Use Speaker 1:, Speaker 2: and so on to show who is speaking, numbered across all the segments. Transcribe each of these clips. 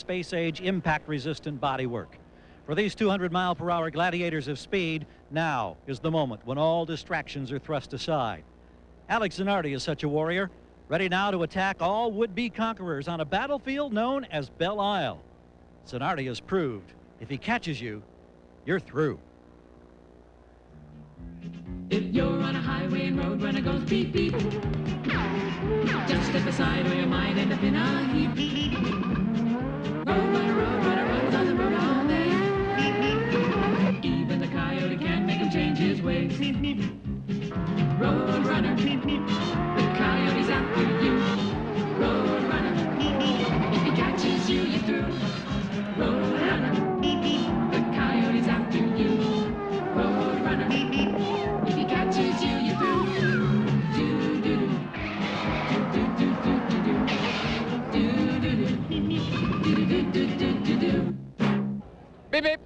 Speaker 1: space-age, impact-resistant bodywork. For these 200-mile-per-hour gladiators of speed, now is the moment when all distractions are thrust aside. Alex Zanardi is such a warrior, ready now to attack all would-be conquerors on a battlefield known as Belle Isle. Zanardi has proved, if he catches you, you're through.
Speaker 2: If you're on a highway and road runner goes beep beep, just step aside or you might end up in a heap. Road runner runs on the road all day. Even the coyote can't make him change his ways. Road runner, the coyote's after you. Road runner, if he catches you, you're through. Road runner, the coyote's after you. Road runner, if he catches you, you're through.
Speaker 3: Beep, beep.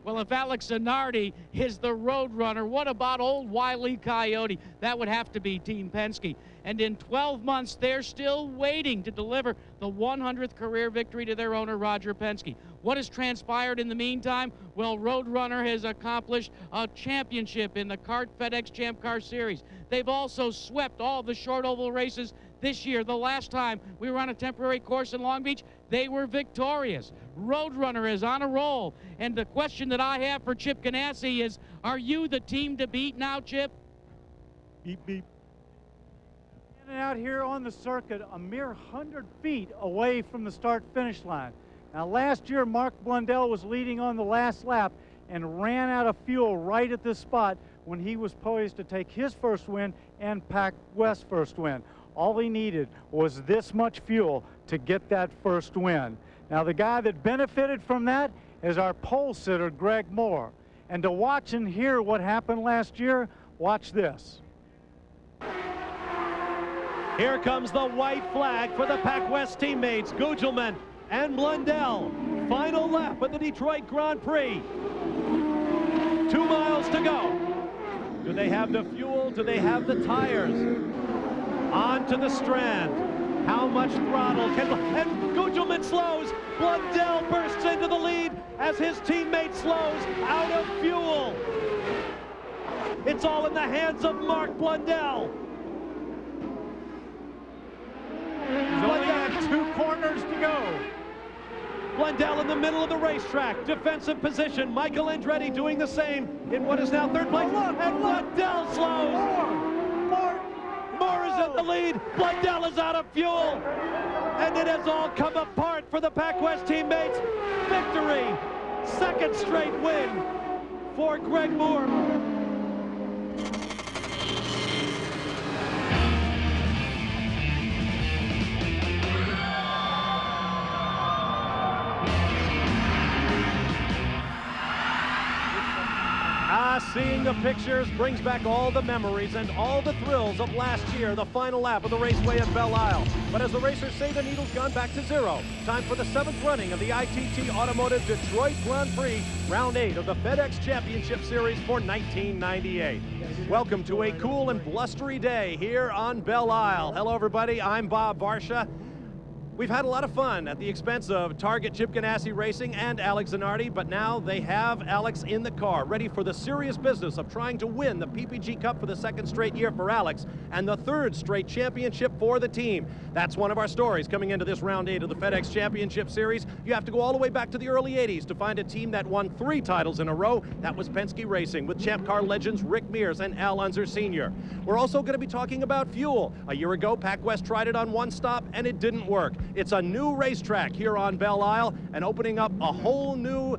Speaker 3: Well, if Alex Zanardi is the road runner, what about old Wile E. Coyote? That would have to be Team Penske. And in 12 months, they're still waiting to deliver the 100th career victory to their owner, Roger Penske. What has transpired in the meantime? Well, Roadrunner has accomplished a championship in the CART FedEx Champ Car Series. They've also swept all the short oval races this year. The last time we were on a temporary course in Long Beach, they were victorious. Roadrunner is on a roll. And the question that I have for Chip Ganassi is, are you the team to beat now, Chip?
Speaker 4: Beep, beep. And out here on the circuit, a mere 100 feet away from the start-finish line. Now, last year, Mark Blundell was leading on the last lap and ran out of fuel right at this spot when he was poised to take his first win and Pac West's first win. All he needed was this much fuel to get that first win. Now, the guy that benefited from that is our pole sitter, Greg Moore. And to watch and hear what happened last year, watch this.
Speaker 5: Here comes the white flag for the Pac West teammates, Gugelmin and Blundell. Final lap of the Detroit Grand Prix. 2 miles to go. Do they have the fuel? Do they have the tires? On to the strand. How much throttle can... And Gugelmin slows. Blundell bursts into the lead as his teammate slows out of fuel. It's all in the hands of Mark Blundell.
Speaker 4: He's only got 2 corners to go.
Speaker 5: Blundell in the middle of the racetrack, defensive position. Michael Andretti doing the same in what is now 3rd place. And Blundell slows. Moore is in the lead. Blundell is out of fuel. And it has all come apart for the Pac West teammates. Victory. 2nd straight win for Greg Moore. Seeing the pictures brings back all the memories and all the thrills of last year, the final lap of the raceway at Belle Isle. But as the racers say, the needle's gone back to 0. Time for the 7th running of the ITT Automotive Detroit Grand Prix, round 8 of the FedEx Championship Series for 1998. Welcome to a cool and blustery day here on Belle Isle. Hello, everybody. I'm Bob Varsha. We've had a lot of fun at the expense of Target Chip Ganassi Racing and Alex Zanardi, but now they have Alex in the car, ready for the serious business of trying to win the PPG Cup for the 2nd straight year for Alex and the 3rd straight championship for the team. That's one of our stories coming into this round 8 of the FedEx Championship Series. You have to go all the way back to the early 80s to find a team that won 3 titles in a row. That was Penske Racing with Champ Car legends Rick Mears and Al Unser Sr. We're also going to be talking about fuel. A year ago, Pac West tried it on one stop and it didn't work. It's a new racetrack here on Belle Isle and opening up a whole new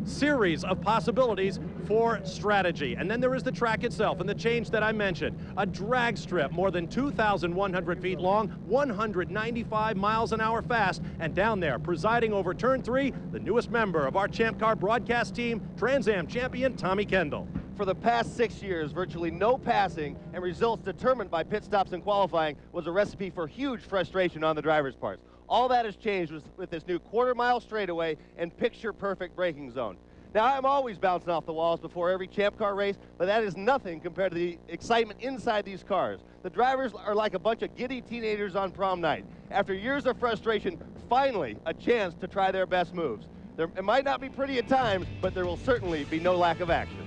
Speaker 5: series of possibilities for strategy. And then there is the track itself and the change that I mentioned. A drag strip more than 2,100 feet long, 195 miles an hour fast, and down there, presiding over turn 3, the newest member of our Champ Car broadcast team, Trans Am champion Tommy Kendall.
Speaker 6: For the past 6 years, virtually no passing and results determined by pit stops and qualifying was a recipe for huge frustration on the driver's parts. All that has changed with this new quarter-mile straightaway and picture-perfect braking zone. Now, I'm always bouncing off the walls before every Champ Car race, but that is nothing compared to the excitement inside these cars. The drivers are like a bunch of giddy teenagers on prom night. After years of frustration, finally a chance to try their best moves. It might not be pretty at times, but there will certainly be no lack of action.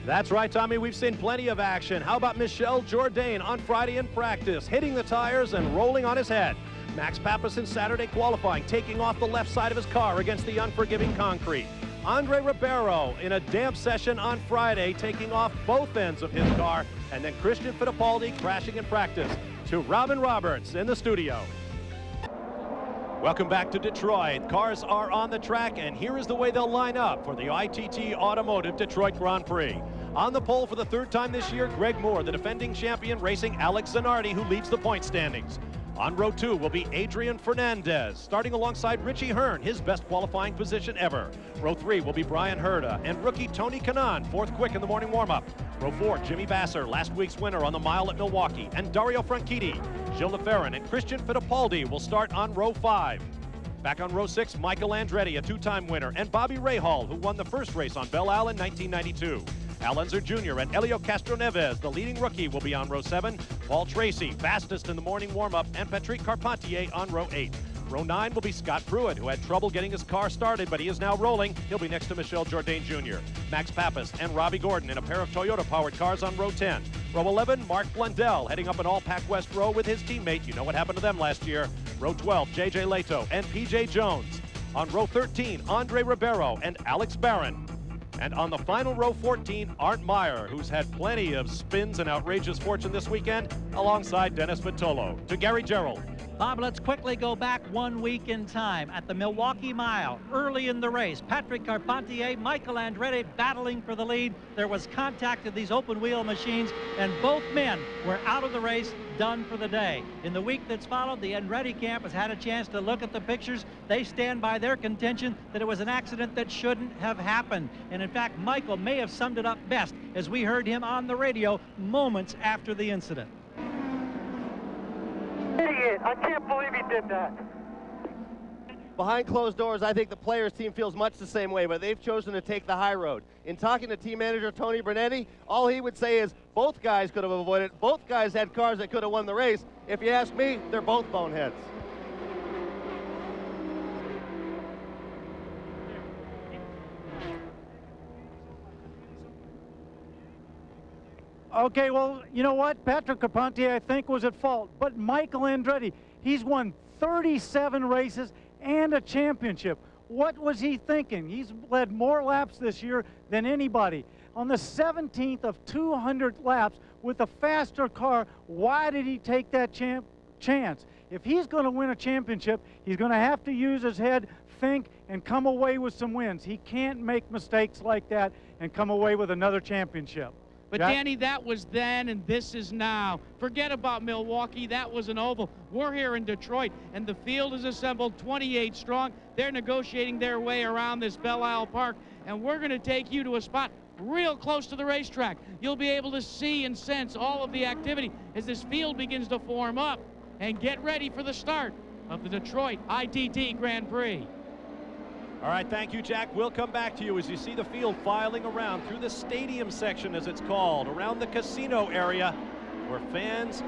Speaker 5: That's right, Tommy. We've seen plenty of action. How about Michel Jourdain on Friday in practice, hitting the tires and rolling on his head? Max Papis in Saturday qualifying, taking off the left side of his car against the unforgiving concrete. Andre Ribeiro in a damp session on Friday, taking off both ends of his car. And then Christian Fittipaldi crashing in practice. To Robin Roberts in the studio. Welcome back to Detroit. Cars are on the track, and here is the way they'll line up for the ITT Automotive Detroit Grand Prix. On the pole for the third time this year, Greg Moore, the defending champion, racing Alex Zanardi, who leads the point standings. On row 2 will be Adrian Fernandez, starting alongside Richie Hearn, his best qualifying position ever. Row 3 will be Brian Herta and rookie Tony Kanaan, fourth quick in the morning warm-up. Row 4, Jimmy Vasser, last week's winner on the mile at Milwaukee, and Dario Franchitti. Gilles LeFerrin and Christian Fittipaldi will start on row 5. Back on row 6, Michael Andretti, a two-time winner, and Bobby Rahal, who won the first race on Belle Isle in 1992. Al Unser Jr. and Helio Castroneves, the leading rookie, will be on row 7. Paul Tracy, fastest in the morning warm-up, and Patrick Carpentier on row 8. Row 9 will be Scott Pruitt, who had trouble getting his car started, but he is now rolling. He'll be next to Michel Jourdain Jr. Max Papis and Robbie Gordon in a pair of Toyota-powered cars on row 10. Row 11, Mark Blundell heading up an all-Pac West row with his teammate. You know what happened to them last year. Row 12, J.J. Leto and P.J. Jones. On row 13, Andre Ribeiro and Alex Barron. And on the final row 14, Arndt Meyer, who's had plenty of spins and outrageous fortune this weekend, alongside Dennis Vitolo. To Gary Gerould.
Speaker 1: Bob, let's quickly go back 1 week in time. At the Milwaukee Mile, early in the race, Patrick Carpentier, Michael Andretti battling for the lead. There was contact of these open wheel machines, and both men were out of the race, done for the day. In the week that's followed, the Andretti camp has had a chance to look at the pictures. They stand by their contention that it was an accident that shouldn't have happened. And in fact, Michael may have summed it up best as we heard him on the radio moments after the incident.
Speaker 7: Idiot! I can't believe he did that.
Speaker 6: Behind closed doors, I think the players' team feels much the same way, but they've chosen to take the high road. In talking to team manager Tony Bernetti, all he would say is both guys could have avoided it. Both guys had cars that could have won the race. If you ask me, they're both boneheads.
Speaker 4: Okay, well, you know what? Patrick Carpentier, I think, was at fault. But Michael Andretti, he's won 37 races and a championship. What was he thinking? He's led more laps this year than anybody. On the 17th of 200 laps with a faster car, why did he take that chance? If he's going to win a championship, he's going to have to use his head, think, and come away with some wins. He can't make mistakes like that and come away with another championship.
Speaker 3: But
Speaker 4: Jack?
Speaker 3: Danny, that was then and this is now. Forget about Milwaukee. That was an oval. We're here in Detroit, and the field is assembled 28 strong. They're negotiating their way around this Belle Isle Park, and we're going to take you to a spot real close to the racetrack. You'll be able to see and sense all of the activity as this field begins to form up. And get ready for the start of the Detroit ITT Grand Prix.
Speaker 5: All right, thank you, Jack. We'll come back to you as you see the field filing around through the stadium section, as it's called, around the casino area, where fans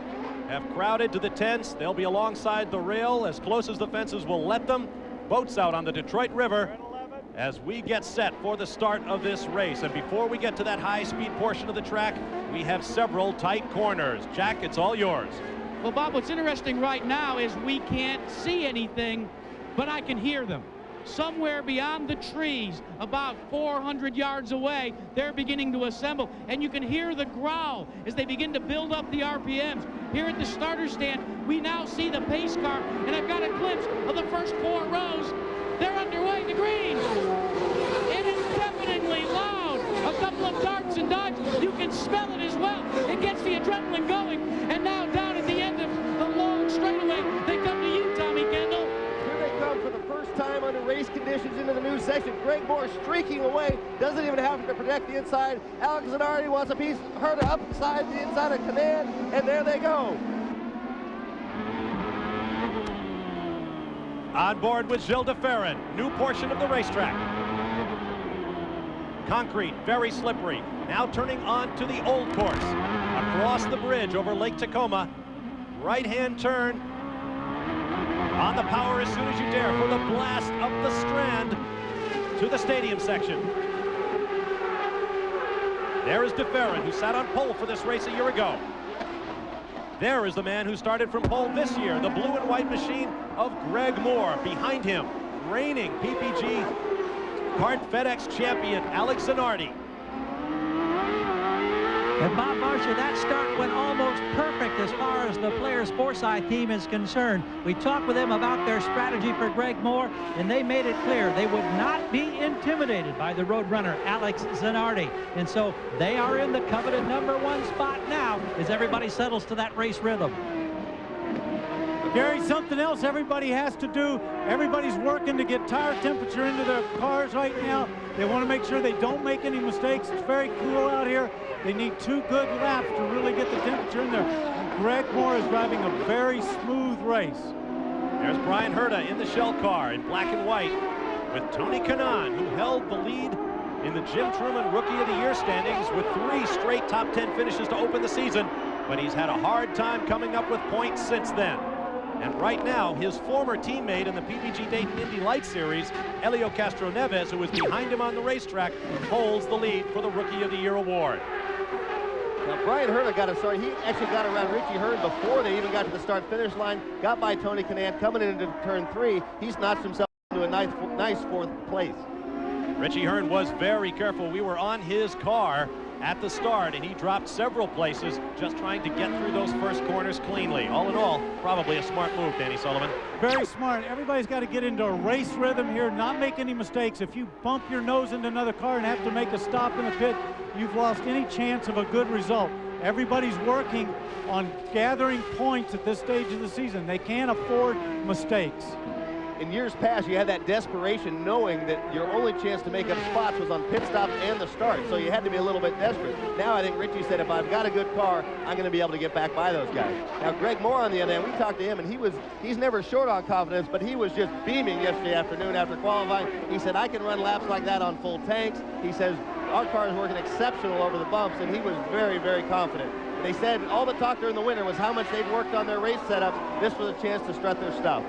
Speaker 5: have crowded to the tents. They'll be alongside the rail as close as the fences will let them. Boats out on the Detroit River as we get set for the start of this race. And before we get to that high-speed portion of the track, we have several tight corners. Jack, it's all yours.
Speaker 3: Well, Bob, what's interesting right now is we can't see anything, but I can hear them. Somewhere beyond the trees, about 400 yards away, they're beginning to assemble, and you can hear the growl as they begin to build up the RPMs. Here at the starter stand, we now see the pace car, and I've got a glimpse of the first 4 rows. They're underway, the green. It is deafeningly loud. A couple of darts and dodges. You can smell it as well. It gets the adrenaline going, and now down at the end of the long straightaway, they come to you, Tommy Kendall.
Speaker 6: Here they come for the first time under race conditions into the new section. Greg Moore streaking away, doesn't even have to protect the inside. Alex Zanardi wants a piece, Herta up inside the inside of Kanaan, and there they go.
Speaker 5: On board with Gilles LeFerrin, new portion of the racetrack. Concrete, very slippery. Now turning on to the old course. Across the bridge over Lake Tacoma. Right-hand turn. On the power as soon as you dare for the blast up the Strand to the stadium section. There is DeFerrin, who sat on pole for this race a year ago. There is the man who started from pole this year, the blue and white machine of Greg Moore. Behind him, reigning PPG Kart FedEx champion Alex Zanardi.
Speaker 1: And Bob Marcia, that start went almost perfect as far as the Players Forsythe team is concerned. We talked with them about their strategy for Greg Moore, and they made it clear they would not be intimidated by the Roadrunner, Alex Zanardi. And so they are in the coveted #1 spot now as everybody settles to that race rhythm.
Speaker 4: Gary, something else everybody has to do. Everybody's working to get tire temperature into their cars right now. They want to make sure they don't make any mistakes. It's very cool out here. They need 2 good laps to really get the temperature in there. And Greg Moore is driving a very smooth race.
Speaker 5: There's Brian Herta in the shell car in black and white with Tony Kanaan, who held the lead in the Jim Truman Rookie of the Year standings with 3 straight top 10 finishes to open the season. But he's had a hard time coming up with points since then. And right now, his former teammate in the PPG Dayton Indy Light Series, Helio Castroneves, who was behind him on the racetrack, holds the lead for the Rookie of the Year award.
Speaker 6: Now, Brian Herta got a start. He actually got around Richie Hearn before they even got to the start-finish line, got by Tony Kanaan. Coming into turn 3, he's notched himself into a nice 4th place.
Speaker 5: Richie Hearn was very careful. We were on his car at the start, and he dropped several places just trying to get through those first corners cleanly. All in all, probably a smart move, Danny Sullivan.
Speaker 4: Very smart. Everybody's got to get into a race rhythm here, not make any mistakes. If you bump your nose into another car and have to make a stop in the pit, you've lost any chance of a good result. Everybody's working on gathering points at this stage of the season. They can't afford mistakes.
Speaker 6: In years past, you had that desperation knowing that your only chance to make up spots was on pit stops and the start, so you had to be a little bit desperate. Now I think Richie said, if I've got a good car, I'm going to be able to get back by those guys. Now Greg Moore on the other hand, we talked to him, and he's never short on confidence, but he was just beaming yesterday afternoon after qualifying. He said, I can run laps like that on full tanks. He says, our car is working exceptional over the bumps, and he was very, very confident. They said all the talk during the winter was how much they've worked on their race setups. This was a chance to strut their stuff.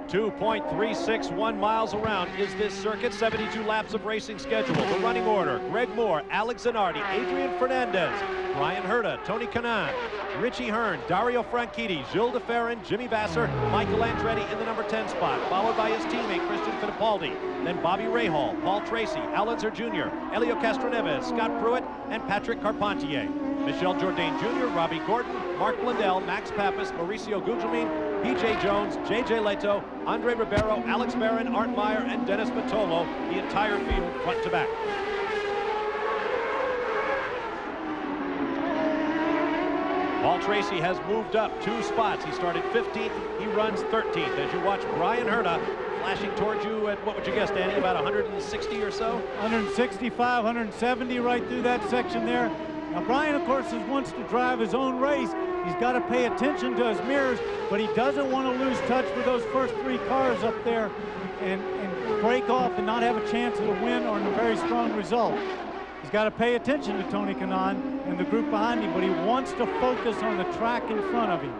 Speaker 5: 2.361 miles around is this circuit. 72 laps of racing schedule. The running order: Greg Moore, Alex Zanardi, Adrian Fernandez, Brian Herta, Tony Kanaan, Richie Hearn, Dario Franchitti, Gilles DeFerrin, Jimmy Vasser, Michael Andretti in the number 10 spot, followed by his teammate Christian Fittipaldi, then Bobby Rahal, Paul Tracy, Al Unser Jr., Helio Castroneves, Scott Pruitt, and Patrick Carpentier. Michel Jourdain Jr., Robbie Gordon, Mark Blundell, Max Pappas, Mauricio Gugelmin, P.J. Jones, J.J. Leto, Andre Ribeiro, Alex Barron, Art Meyer, and Dennis Batolo, the entire field front to back. Paul Tracy has moved up 2 spots. He started 15th, he runs 13th. As you watch Brian Herta flashing towards you at, what would you guess, Danny, about 160 or so?
Speaker 4: 165, 170 right through that section there. Now, Brian, of course, wants to drive his own race. He's got to pay attention to his mirrors, but he doesn't want to lose touch with those first 3 cars up there and break off and not have a chance at a win or a very strong result. He's got to pay attention to Tony Kanaan and the group behind him, but he wants to focus on the track in front of him.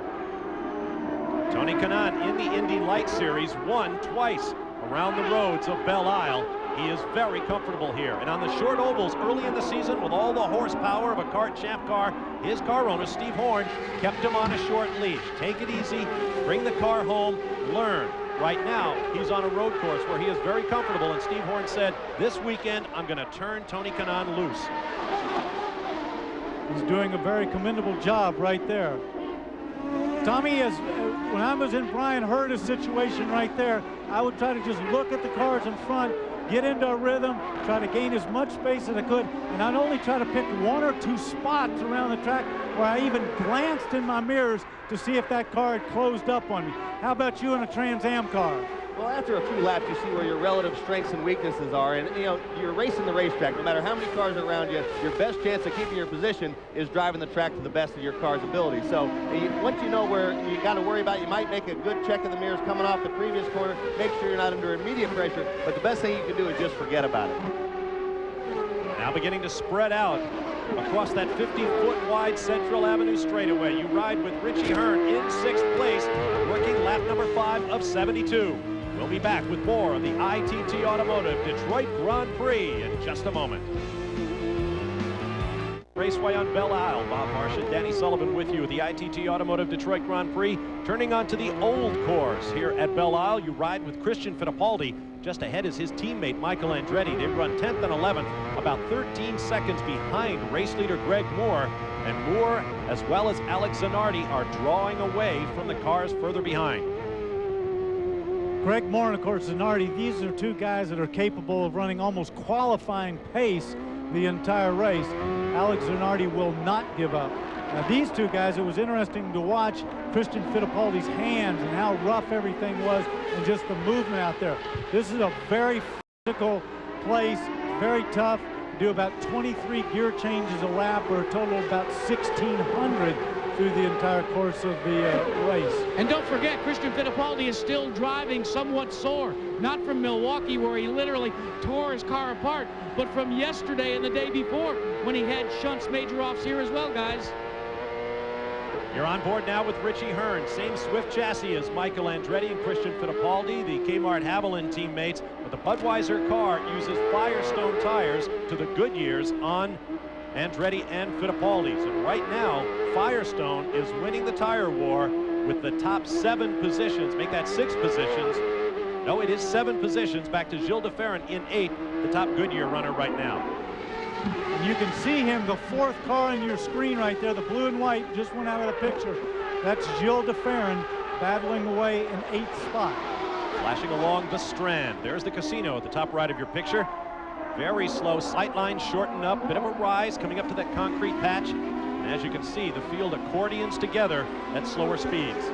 Speaker 5: Tony Kanaan in the Indy Light Series won twice around the roads of Belle Isle. He is very comfortable here. And on the short ovals early in the season, with all the horsepower of a kart champ car, his car owner, Steve Horn, kept him on a short leash. Take it easy, bring the car home, learn. Right now, he's on a road course where he is very comfortable, and Steve Horn said, this weekend, I'm going to turn Tony Kanaan loose.
Speaker 4: He's doing a very commendable job right there. Tommy, when I was in Brian Herta's situation right there, I would try to just look at the cars in front, get into a rhythm, try to gain as much space as I could, and I'd only try to pick 1 or 2 spots around the track where I even glanced in my mirrors to see if that car had closed up on me. How about you in a Trans Am car?
Speaker 6: Well, after a few laps, you see where your relative strengths and weaknesses are, and you know, you're racing the racetrack. No matter how many cars are around you, your best chance of keeping your position is driving the track to the best of your car's ability. So once you know where you got to worry about, you might make a good check of the mirrors coming off the previous corner, make sure you're not under immediate pressure, but the best thing you can do is just forget about it.
Speaker 5: Now beginning to spread out across that 50-foot wide Central Avenue straightaway. You ride with Richie Hearn in 6th place, working lap number 5 of 72. We'll be back with more of the ITT Automotive Detroit Grand Prix in just a moment. Raceway on Belle Isle. Bob Marsh and Danny Sullivan with you. The ITT Automotive Detroit Grand Prix turning onto the old course here at Belle Isle. You ride with Christian Fittipaldi. Just ahead is his teammate Michael Andretti. They run 10th and 11th, about 13 seconds behind race leader Greg Moore. And Moore, as well as Alex Zanardi, are drawing away from the cars further behind.
Speaker 4: Greg Moore and, of course, Zanardi, these are two guys that are capable of running almost qualifying pace the entire race. Alex Zanardi will not give up. Now, these two guys, it was interesting to watch Christian Fittipaldi's hands and how rough everything was and just the movement out there. This is a very physical place, very tough. Do about 23 gear changes a lap, or a total of about 1,600 through the entire course of the race.
Speaker 3: And don't forget, Christian Fittipaldi is still driving somewhat sore. Not from Milwaukee, where he literally tore his car apart, but from yesterday and the day before, when he had shunts major offs here as well, guys.
Speaker 5: You're on board now with Richie Hearn. Same Swift chassis as Michael Andretti and Christian Fittipaldi, the Kmart Haviland teammates. But the Budweiser car uses Firestone tires to the Goodyears on Andretti and Fittipaldi's. And right now, Firestone is winning the tire war with the top 7 positions. Make that 6 positions. No, it is 7 positions. Back to Gilles de Ferran in 8th, the top Goodyear runner right now.
Speaker 4: And you can see him, the 4th car on your screen right there, the blue and white, just went out of the picture. That's Gilles de Ferran battling away in 8th spot.
Speaker 5: Flashing along the Strand. There's the casino at the top right of your picture. Very slow, sight line shortened up, bit of a rise coming up to that concrete patch. And as you can see, the field accordions together at slower speeds.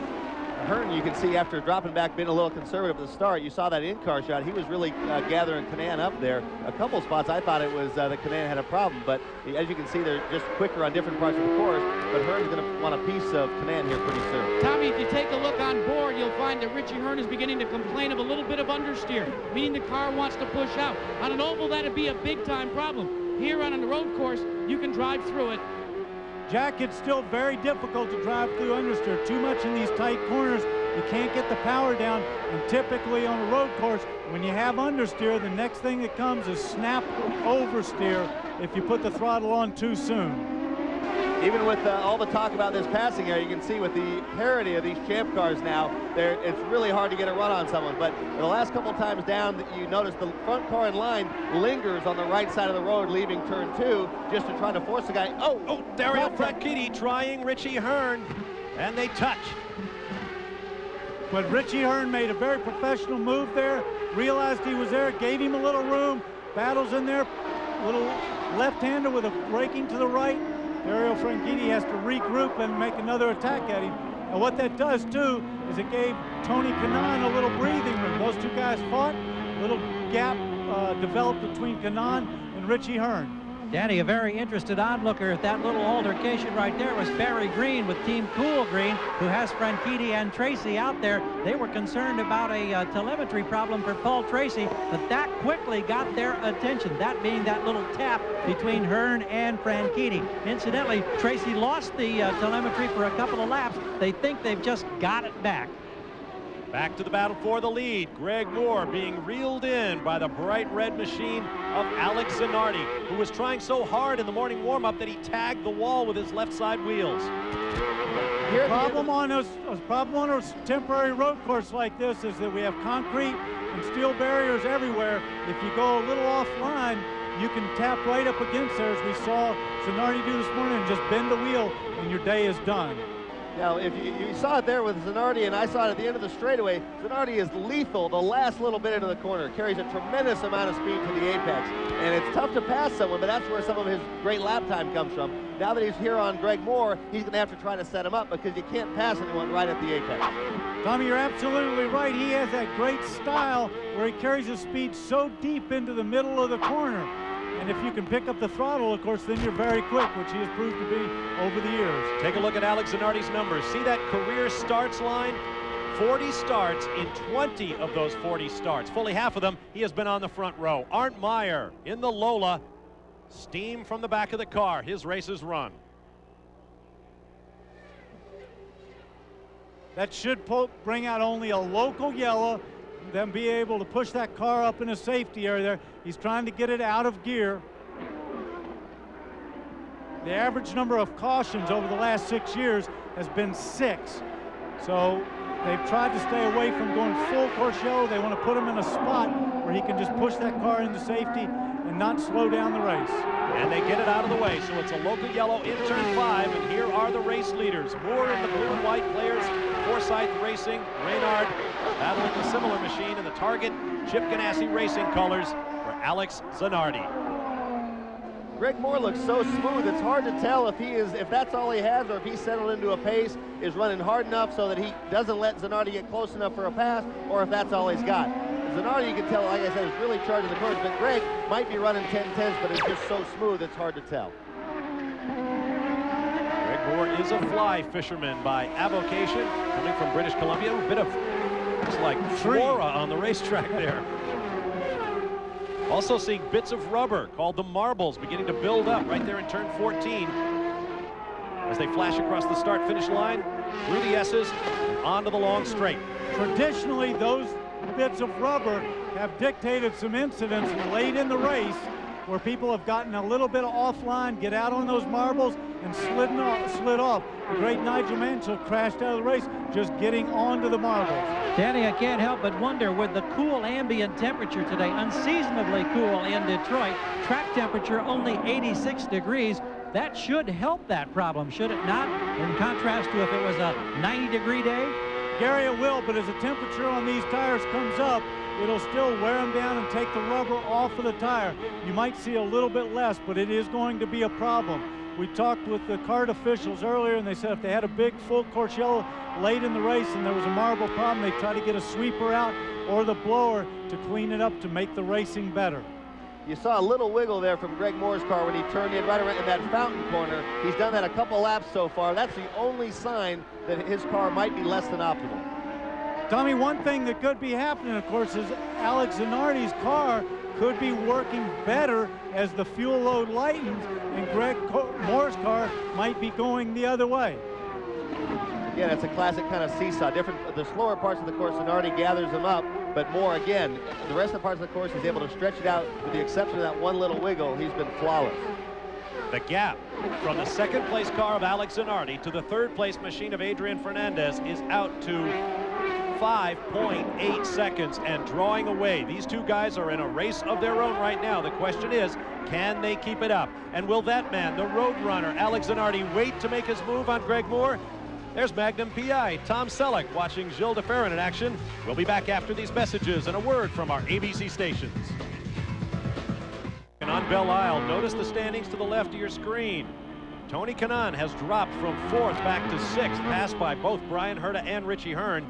Speaker 6: Hearn, you can see after dropping back, being a little conservative at the start, you saw that in-car shot. He was really gathering Kanaan up there. A couple spots, I thought it was that Kanaan had a problem, but as you can see, they're just quicker on different parts of the course. But Hearn's going to want a piece of Kanaan here pretty soon.
Speaker 3: Tommy, if you take a look on board, you'll find that Richie Hearn is beginning to complain of a little bit of understeer, meaning the car wants to push out. On an oval, that'd be a big-time problem. Here on a road course, you can drive through it.
Speaker 4: Jack, it's still very difficult to drive through understeer. Too much in these tight corners. You can't get the power down. And typically on a road course, when you have understeer, the next thing that comes is snap oversteer if you put the throttle on too soon.
Speaker 6: Even with all the talk about this passing area, you can see with the parity of these champ cars now, it's really hard to get a run on someone. But the last couple times down, you notice the front car in line lingers on the right side of the road, leaving turn 2, just to try to force the guy. Oh,
Speaker 5: Dario Franchitti trying Richie Hearn, and they touch.
Speaker 4: But Richie Hearn made a very professional move there, realized he was there, gave him a little room, battles in there, little left-hander with a braking to the right. Dario Franchitti has to regroup and make another attack at him. And what that does, too, is it gave Tony Kanaan a little breathing room. Those two guys fought, a little gap developed between Kanaan and Richie Hearn.
Speaker 1: Danny, a very interested onlooker at that little altercation right there was Barry Green with Team Cool Green, who has Franchitti and Tracy out there. They were concerned about a telemetry problem for Paul Tracy, but that quickly got their attention, that being that little tap between Hearn and Franchitti. Incidentally, Tracy lost the telemetry for a couple of laps. They think they've just got it back.
Speaker 5: Back to the battle for the lead. Greg Moore being reeled in by the bright red machine of Alex Zanardi, who was trying so hard in the morning warm-up that he tagged the wall with his left side wheels.
Speaker 4: Problem on a temporary road course like this is that we have concrete and steel barriers everywhere. If you go a little offline, you can tap right up against there, as we saw Zanardi do this morning, and just bend the wheel, and your day is done.
Speaker 6: Now, if you saw it there with Zanardi, and I saw it at the end of the straightaway, Zanardi is lethal the last little bit into the corner. Carries a tremendous amount of speed to the apex. And it's tough to pass someone, but that's where some of his great lap time comes from. Now that he's here on Greg Moore, he's going to have to try to set him up, because you can't pass anyone right at the apex.
Speaker 4: Tommy, you're absolutely right. He has that great style where he carries his speed so deep into the middle of the corner. And if you can pick up the throttle, of course, then you're very quick, which he has proved to be over the years.
Speaker 5: Take a look at Alex Zanardi's numbers. See that career starts line? 40 starts. In 20 of those 40 starts, fully half of them, he has been on the front row. Arndt Meyer in the Lola Steam from the back of the car. His race is run.
Speaker 4: That should bring out only a local yellow, then be able to push that car up in a safety area there. He's trying to get it out of gear. The average number of cautions over the last 6 years has been 6. So they've tried to stay away from going full course yellow. They want to put him in a spot where he can just push that car into safety and not slow down the race.
Speaker 5: And they get it out of the way, so it's a local yellow in turn 5, and here are the race leaders. Moore in the blue and white players, Forsyth Racing, Reynard battling a similar machine in the Target Chip Ganassi Racing colors for Alex Zanardi.
Speaker 6: Greg Moore looks so smooth, it's hard to tell if that's all he has, or if he's settled into a pace, is running hard enough so that he doesn't let Zanardi get close enough for a pass, or if that's all he's got. Zanardi, you can tell, like I said, is really charging the course, but Greg might be running 10-10s, but it's just so smooth, it's hard to tell.
Speaker 5: Greg Moore is a fly fisherman by avocation, coming from British Columbia. A bit of, looks like flora on the racetrack there. Also seeing bits of rubber called the marbles beginning to build up right there in turn 14 as they flash across the start-finish line, through the S's, and onto the long straight. Traditionally,
Speaker 4: those bits of rubber have dictated some incidents late in the race where people have gotten a little bit offline, get out on those marbles, and slid off. The great Nigel Mansell crashed out of the race just getting onto the marbles.
Speaker 1: Danny, I can't help but wonder, with the cool ambient temperature today, unseasonably cool in Detroit, track temperature only 86 degrees, that should help that problem, should it not? In contrast to if it was a 90-degree day?
Speaker 4: Gary, it will, but as the temperature on these tires comes up, it'll still wear them down and take the rubber off of the tire. You might see a little bit less, but it is going to be a problem. We talked with the CART officials earlier, and they said if they had a big full course yellow late in the race and there was a marble problem, they'd try to get a sweeper out or the blower to clean it up to make the racing better.
Speaker 6: You saw a little wiggle there from Greg Moore's car when he turned in right around in that fountain corner. He's done that a couple laps so far. That's the only sign that his car might be less than optimal.
Speaker 4: Tommy, one thing that could be happening, of course, is Alex Zanardi's car could be working better as the fuel load lightens, and Greg Moore's car might be going the other way.
Speaker 6: Again, it's a classic kind of seesaw. The slower parts of the course, Zanardi gathers them up, but Moore, again, the rest of the parts of the course, he's able to stretch it out. With the exception of that one little wiggle, he's been flawless.
Speaker 5: The gap from the second place car of Alex Zanardi to the third place machine of Adrian Fernandez is out to 5.8 seconds and drawing away. These two guys are in a race of their own right now. The question is, can they keep it up? And will that man, the road runner, Alex Zanardi, wait to make his move on Greg Moore? There's Magnum PI Tom Selleck watching Gilles de Ferran in action. We'll be back after these messages and a word from our ABC stations. And on Belle Isle, notice the standings to the left of your screen. Tony Kanaan has dropped from 4th back to 6th, passed by both Brian Herta and Richie Hearn.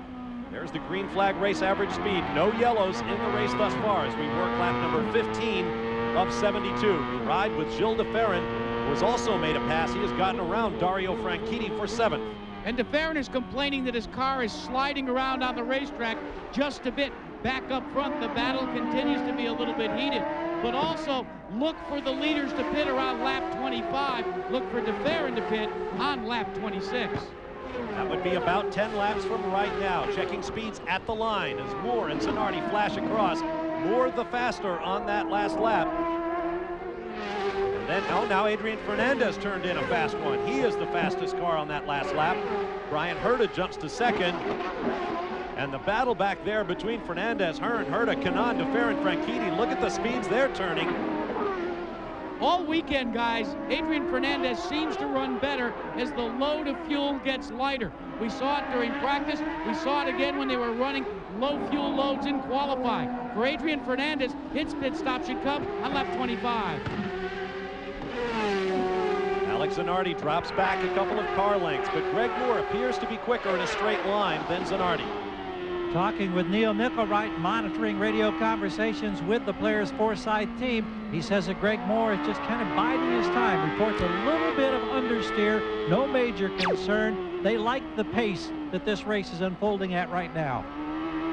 Speaker 5: There's the green flag race average speed. No yellows in the race thus far as we work lap number 15 of 72. We ride with Gilles de Ferran, who has also made a pass. He has gotten around Dario Franchitti for 7th.
Speaker 3: And de Ferran is complaining that his car is sliding around on the racetrack just a bit. Back up front, the battle continues to be a little bit heated. But also, look for the leaders to pit around lap 25. Look for de Ferran to pit on lap 26.
Speaker 5: That would be about 10 laps from right now. Checking speeds at the line as Moore and Zanardi flash across. Moore the faster on that last lap. And then, now Adrian Fernandez turned in a fast one. He is the fastest car on that last lap. Brian Herta jumps to 2nd. And the battle back there between Fernandez, Hearn, Herta, Kanaan, de Ferran, Franchitti. Look at the speeds they're turning.
Speaker 3: All weekend, guys, Adrian Fernandez seems to run better as the load of fuel gets lighter. We saw it during practice. We saw it again when they were running low fuel loads in qualifying. For Adrian Fernandez, his pit stop should come on lap 25.
Speaker 5: Alex Zanardi drops back a couple of car lengths, but Greg Moore appears to be quicker in a straight line than Zanardi.
Speaker 1: Talking with Neil Mickelwright, monitoring radio conversations with the Players Forsyth team. He says that Greg Moore is just kind of biding his time. Reports a little bit of understeer, no major concern. They like the pace that this race is unfolding at right now.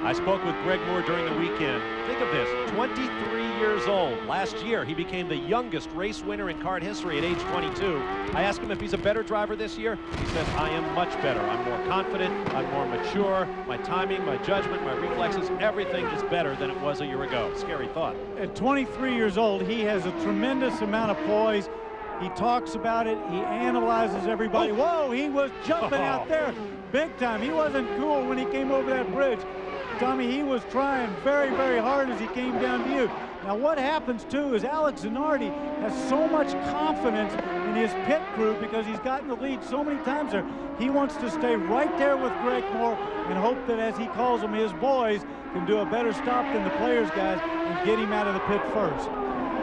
Speaker 5: I spoke with Greg Moore during the weekend. Think of this, 23 years old. Last year, he became the youngest race winner in kart history at age 22. I asked him if he's a better driver this year. He says, I am much better. I'm more confident, I'm more mature. My timing, my judgment, my reflexes, everything is better than it was a year ago. Scary thought.
Speaker 4: At 23 years old, he has a tremendous amount of poise. He talks about it. He analyzes everybody.
Speaker 5: Oh.
Speaker 4: Whoa, he was jumping out there big time. He wasn't cool when he came over that bridge. Tommy, he was trying very, very hard as he came down to you. Now, what happens, too, is Alex Zanardi has so much confidence in his pit crew because he's gotten the lead so many times there. He wants to stay right there with Greg Moore and hope that, as he calls them, his boys can do a better stop than the players' guys and get him out of the pit first.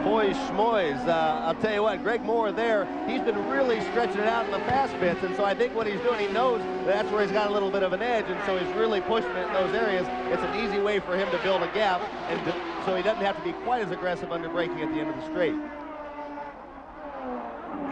Speaker 6: Poise schmoise. I'll tell you what, Greg Moore there, he's been really stretching it out in the fast bits, and so I think what he's doing, he knows that's where he's got a little bit of an edge, and so he's really pushing it in those areas. It's an easy way for him to build a gap, and so he doesn't have to be quite as aggressive under braking at the end of the straight.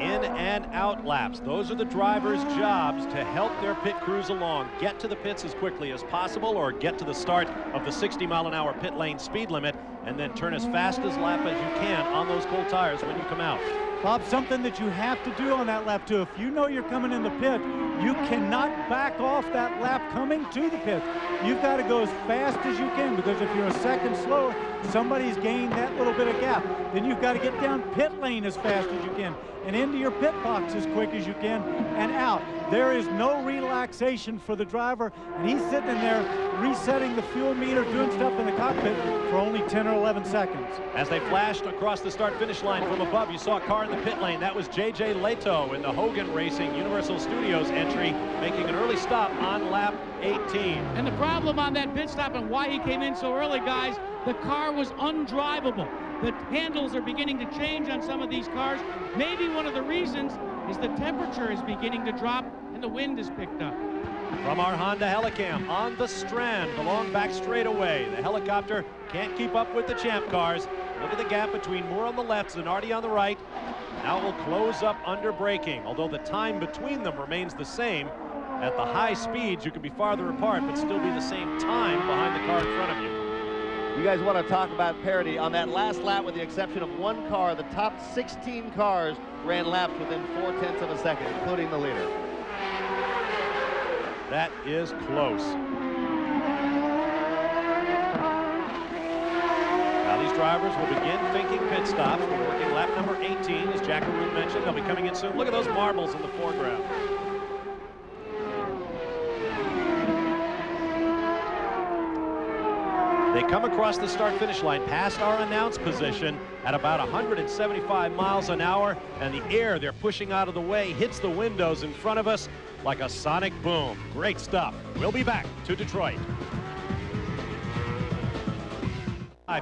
Speaker 5: In and out laps. Those are the drivers' jobs to help their pit crews along. Get to the pits as quickly as possible or get to the start of the 60-mile-an-hour pit lane speed limit and then turn as fast as lap as you can on those cold tires when you come out.
Speaker 4: Bob, something that you have to do on that lap, too. If you know you're coming in the pit, you cannot back off that lap coming to the pit. You've got to go as fast as you can, because if you're a second slower, somebody's gained that little bit of gap. Then you've got to get down pit lane as fast as you can and into your pit box as quick as you can and out. There is no relaxation for the driver, and he's sitting in there resetting the fuel meter, doing stuff in the cockpit for only 10 or 11 seconds.
Speaker 5: As they flashed across the start-finish line from above, you saw a car in the pit lane. That was J.J. Leto in the Hogan Racing Universal Studios entry, making an early stop on lap 18.
Speaker 3: And the problem on that pit stop and why he came in so early, guys, the car was undrivable. The handles are beginning to change on some of these cars. Maybe one of the reasons is the temperature is beginning to drop and the wind is picked up.
Speaker 5: From our Honda Helicam on the Strand, along back straightaway. The helicopter can't keep up with the champ cars. Look at the gap between Moore on the left, Zanardi on the right. Now it will close up under braking, although the time between them remains the same. At the high speeds, you can be farther apart, but still be the same time behind the car in front of you.
Speaker 6: You guys want to talk about parity? On that last lap, with the exception of one car, the top 16 cars ran laps within 0.4 of a second, including the leader.
Speaker 5: That is close. Now these drivers will begin thinking pit stops. We're working lap number 18, as Jack Arute mentioned. They'll be coming in soon. Look at those marbles in the foreground. They come across the start-finish line past our announce position at about 175 miles an hour, and the air they're pushing out of the way hits the windows in front of us like a sonic boom. Great stuff. We'll be back to Detroit.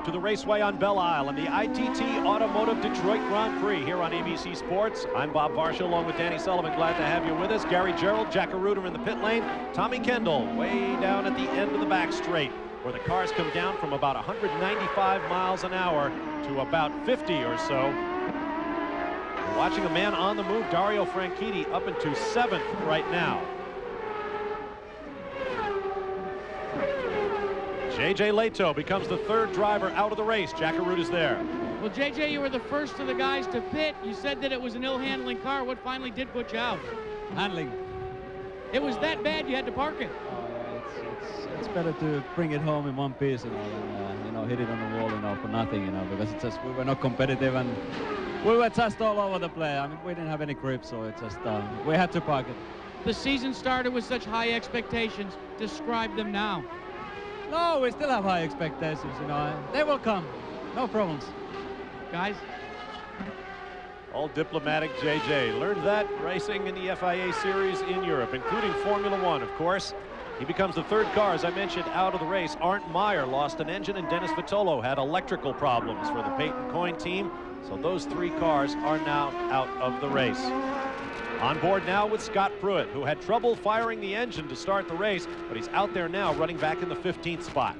Speaker 5: To the raceway on Belle Isle and the ITT Automotive Detroit Grand Prix here on ABC Sports. I'm Bob Varsha along with Danny Sullivan. Glad to have you with us. Gary Gerald, Jack Arute in the pit lane. Tommy Kendall way down at the end of the back straight, where the cars come down from about 195 miles an hour to about 50 or so. We're watching a man on the move, Dario Franchitti, up into 7th right now. J.J. Leto becomes the 3rd driver out of the race. Jack Arute is there.
Speaker 3: Well, JJ, you were the first of the guys to pit. You said that it was an ill-handling car. What finally did put you out?
Speaker 8: Handling.
Speaker 3: It was that bad you had to park it.
Speaker 8: It's better to bring it home in one piece, than hit it on the wall, for nothing, because it's just we were not competitive and we were just all over the place. I mean, we didn't have any grip, so it's just we had to park it.
Speaker 3: The season started with such high expectations. Describe them now.
Speaker 8: No, we still have high expectations, They will come. No problems.
Speaker 3: Guys?
Speaker 5: All diplomatic JJ. Learned that racing in the FIA series in Europe, including Formula One, of course. He becomes the 3rd car, as I mentioned, out of the race. Arndt Meyer lost an engine, and Dennis Vitolo had electrical problems for the Peyton Coyne team. So those 3 cars are now out of the race. On board now with Scott Pruitt, who had trouble firing the engine to start the race, but he's out there now running back in the 15th spot.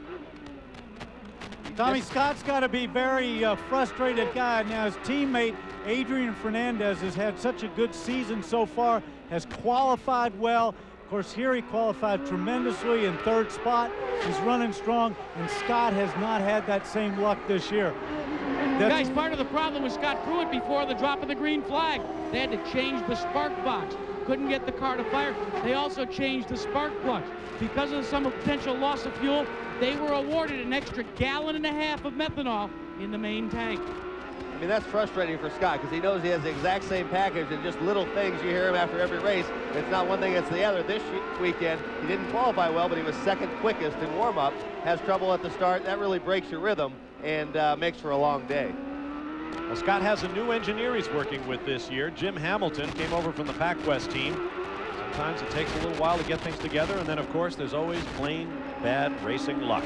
Speaker 4: Tommy, Scott's got to be very frustrated guy. Now his teammate Adrian Fernandez has had such a good season so far, has qualified well, Of course, here he qualified tremendously in third spot. He's running strong, and Scott has not had that same luck this year.
Speaker 3: Guys, part of the problem with Scott Pruitt before the drop of the green flag, they had to change the spark box. Couldn't get the car to fire. They also changed the spark plugs. Because of some potential loss of fuel, they were awarded an extra 1.5 gallons of methanol in the main tank.
Speaker 6: I mean, that's frustrating for Scott because he knows he has the exact same package and just little things you hear him after every race. It's not one thing, it's the other. This weekend, he didn't qualify well, but he was second quickest in warm-up. Has trouble at the start. That really breaks your rhythm and makes for a long day.
Speaker 5: Well, Scott has a new engineer he's working with this year. Jim Hamilton came over from the PacWest team. Sometimes it takes a little while to get things together, and then, of course, there's always plain bad racing luck.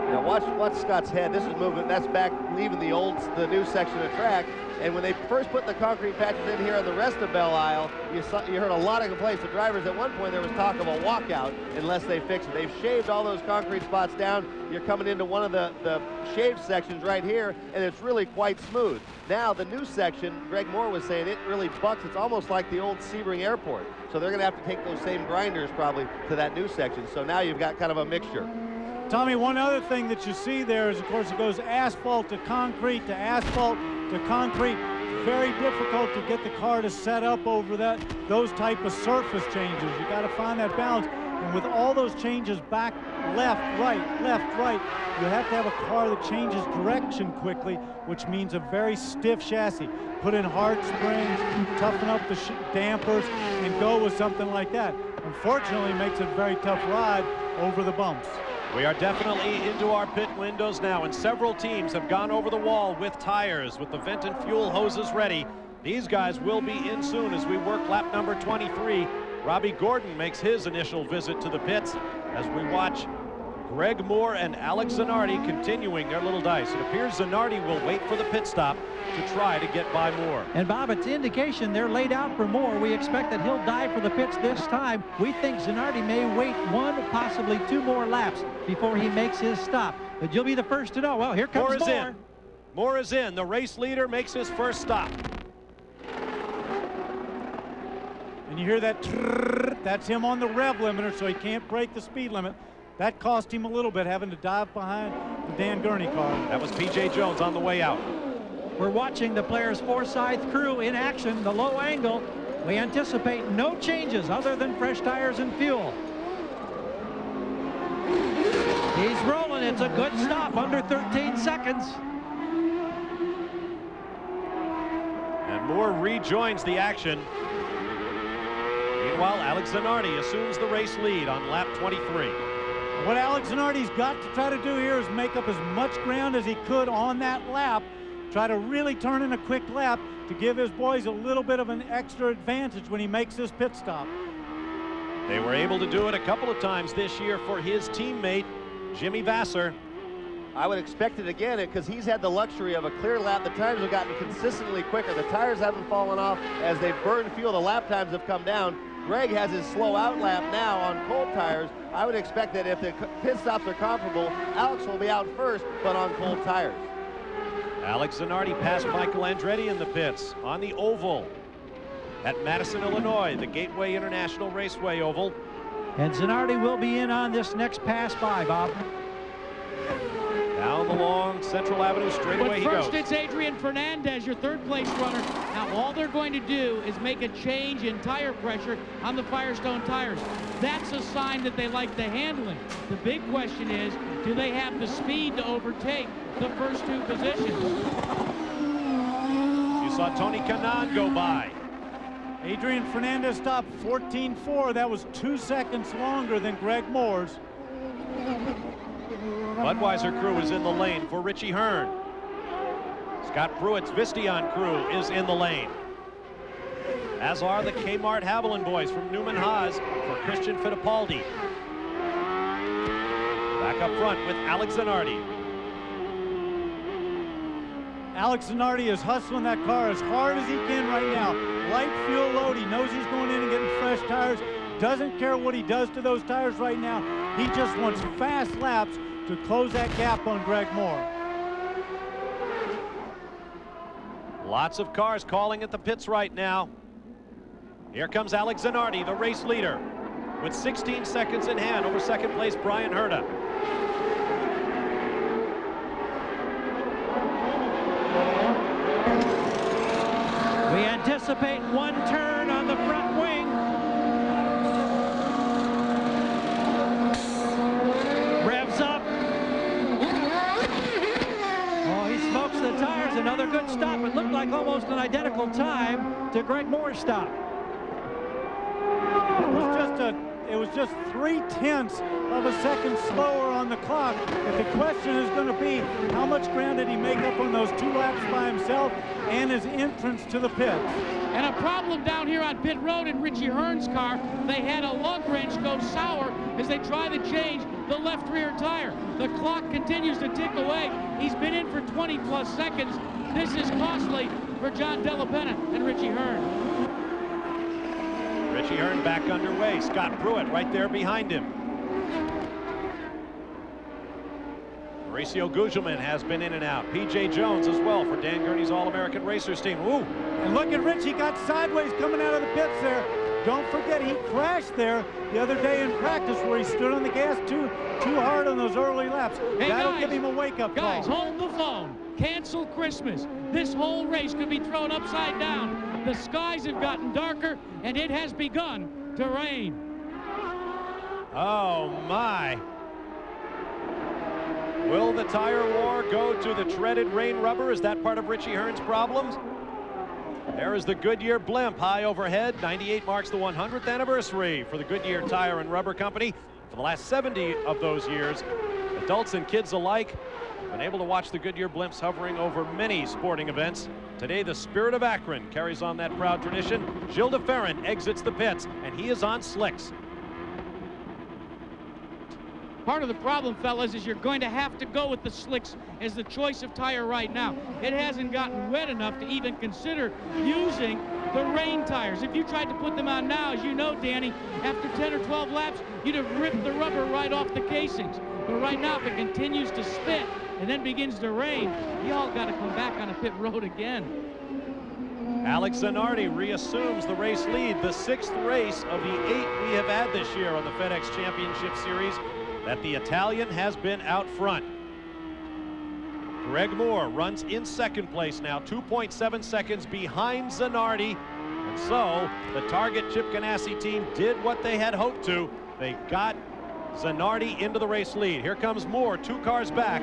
Speaker 6: Now watch Scott's head. This is moving. That's back leaving the new section of track. And when they first put the concrete patches in here on the rest of Belle Isle, you heard a lot of complaints. The drivers at one point there was talk of a walkout unless they fix it. They've shaved all those concrete spots down. You're coming into one of the shaved sections right here, and it's really quite smooth. Now the new section, Greg Moore was saying, it really bucks. It's almost like the old Sebring Airport. So they're going to have to take those same grinders probably to that new section. So now you've got kind of a mixture.
Speaker 4: Tommy, one other thing that you see there is, of course, it goes asphalt to concrete to asphalt to concrete. Very difficult to get the car to set up over those type of surface changes. You got to find that balance. And with all those changes back, left, right, you have to have a car that changes direction quickly, which means a very stiff chassis. Put in hard springs, toughen up the dampers, and go with something like that. Unfortunately, it makes it a very tough ride over the bumps.
Speaker 5: We are definitely into our pit windows now, and several teams have gone over the wall with tires, with the vent and fuel hoses ready. These guys will be in soon as we work lap number 23. Robbie Gordon makes his initial visit to the pits as we watch Greg Moore and Alex Zanardi continuing their little dice. It appears Zanardi will wait for the pit stop to try to get by Moore.
Speaker 1: And Bob, it's indication they're laid out for Moore. We expect that he'll dive for the pits this time. We think Zanardi may wait 1, possibly 2 more laps before he makes his stop. But you'll be the first to know. Well, here comes Moore.
Speaker 5: In. Moore is in. The race leader makes his first stop.
Speaker 4: And you hear that trrr, that's him on the rev limiter, so he can't break the speed limit. That cost him a little bit, having to dive behind the Dan Gurney car.
Speaker 5: That was P.J. Jones on the way out.
Speaker 1: We're watching the Players Forsyth crew in action, the low angle. We anticipate no changes other than fresh tires and fuel. He's rolling. It's a good stop, under 13 seconds.
Speaker 5: And Moore rejoins the action. Meanwhile, Alex Zanardi assumes the race lead on lap 23.
Speaker 4: What Alex Zanardi's got to try to do here is make up as much ground as he could on that lap. Try to really turn in a quick lap to give his boys a little bit of an extra advantage when he makes his pit stop.
Speaker 5: They were able to do it a couple of times this year for his teammate, Jimmy Vasser.
Speaker 6: I would expect it again because he's had the luxury of a clear lap. The times have gotten consistently quicker. The tires haven't fallen off as they've burned fuel. The lap times have come down. Greg has his slow out lap now on cold tires. I would expect that if the pit stops are comparable, Alex will be out first, but on cold tires.
Speaker 5: Alex Zanardi passed Michael Andretti in the pits on the oval at Madison, Illinois, the Gateway International Raceway oval.
Speaker 1: And Zanardi will be in on this next pass by, Bob.
Speaker 5: Down the long Central Avenue straightaway he goes.
Speaker 3: First, it's Adrian Fernandez, your third-place runner. Now, all they're going to do is make a change in tire pressure on the Firestone tires. That's a sign that they like the handling. The big question is, do they have the speed to overtake the first 2 positions?
Speaker 5: You saw Tony Kanaan go by.
Speaker 4: Adrian Fernandez stopped 14.4. That was 2 seconds longer than Greg Moore's.
Speaker 5: Budweiser crew is in the lane for Richie Hearn. Scott Pruitt's Visteon crew is in the lane, as are the Kmart Haviland boys from Newman Haas for Christian Fittipaldi. Back up front with Alex Zanardi.
Speaker 4: Alex Zanardi is hustling that car as hard as he can right now. Light fuel load. He knows he's going in and getting fresh tires. Doesn't care what he does to those tires right now. He just wants fast laps to close that gap on Greg Moore.
Speaker 5: Lots of cars calling at the pits right now. Here comes Alex Zanardi, the race leader, with 16 seconds in hand over second place Bryan Herta.
Speaker 1: We anticipate one turn on the front wing. Revs up. Oh, he smokes the tires. Another good stop. It looked like almost an identical time to Greg Moore's stop.
Speaker 4: It was just 0.3 of a second slower on the clock. But the question is going to be, how much ground did he make up on those 2 laps by himself and his entrance to the pit?
Speaker 3: And a problem down here on pit road in Richie Hearn's car. They had a lug wrench go sour as they try to change the left rear tire. The clock continues to tick away. He's been in for 20+ seconds. This is costly for John Della Penna and Richie Hearn.
Speaker 5: Richie Hearn back underway. Scott Pruitt right there behind him. Mauricio Gugelmin has been in and out. P.J. Jones as well for Dan Gurney's All-American Racers team. Ooh.
Speaker 4: And look at Richie, got sideways coming out of the pits there. Don't forget, he crashed there the other day in practice where he stood on the gas too hard on those early laps.
Speaker 3: Hey,
Speaker 4: that'll
Speaker 3: guys,
Speaker 4: give him a wake-up call.
Speaker 3: Guys, hold the phone. Cancel Christmas. This whole race could be thrown upside down. The skies have gotten darker, and it has begun to rain.
Speaker 5: Oh, my. Will the tire war go to the treaded rain rubber? Is that part of Richie Hearn's problems? There is the Goodyear blimp high overhead. 98 marks the 100th anniversary for the Goodyear Tire and Rubber Company. For the last 70 of those years, adults and kids alike have been able to watch the Goodyear blimps hovering over many sporting events. Today, the Spirit of Akron carries on that proud tradition. Gilles de Ferran exits the pits, and he is on slicks.
Speaker 3: Part of the problem, fellas, is you're going to have to go with the slicks as the choice of tire right now. It hasn't gotten wet enough to even consider using the rain tires. If you tried to put them on now, as you know, Danny, after 10 or 12 laps, you'd have ripped the rubber right off the casings. But right now, if it continues to spit and then begins to rain, you all got to come back on a pit road again.
Speaker 5: Alex Zanardi reassumes the race lead, the 6th race of the 8 we have had this year on the FedEx Championship Series, that the Italian has been out front. Greg Moore runs in 2nd place now, 2.7 seconds behind Zanardi. And so the Target Chip Ganassi team did what they had hoped to. They got Zanardi into the race lead. Here comes Moore, 2 cars back.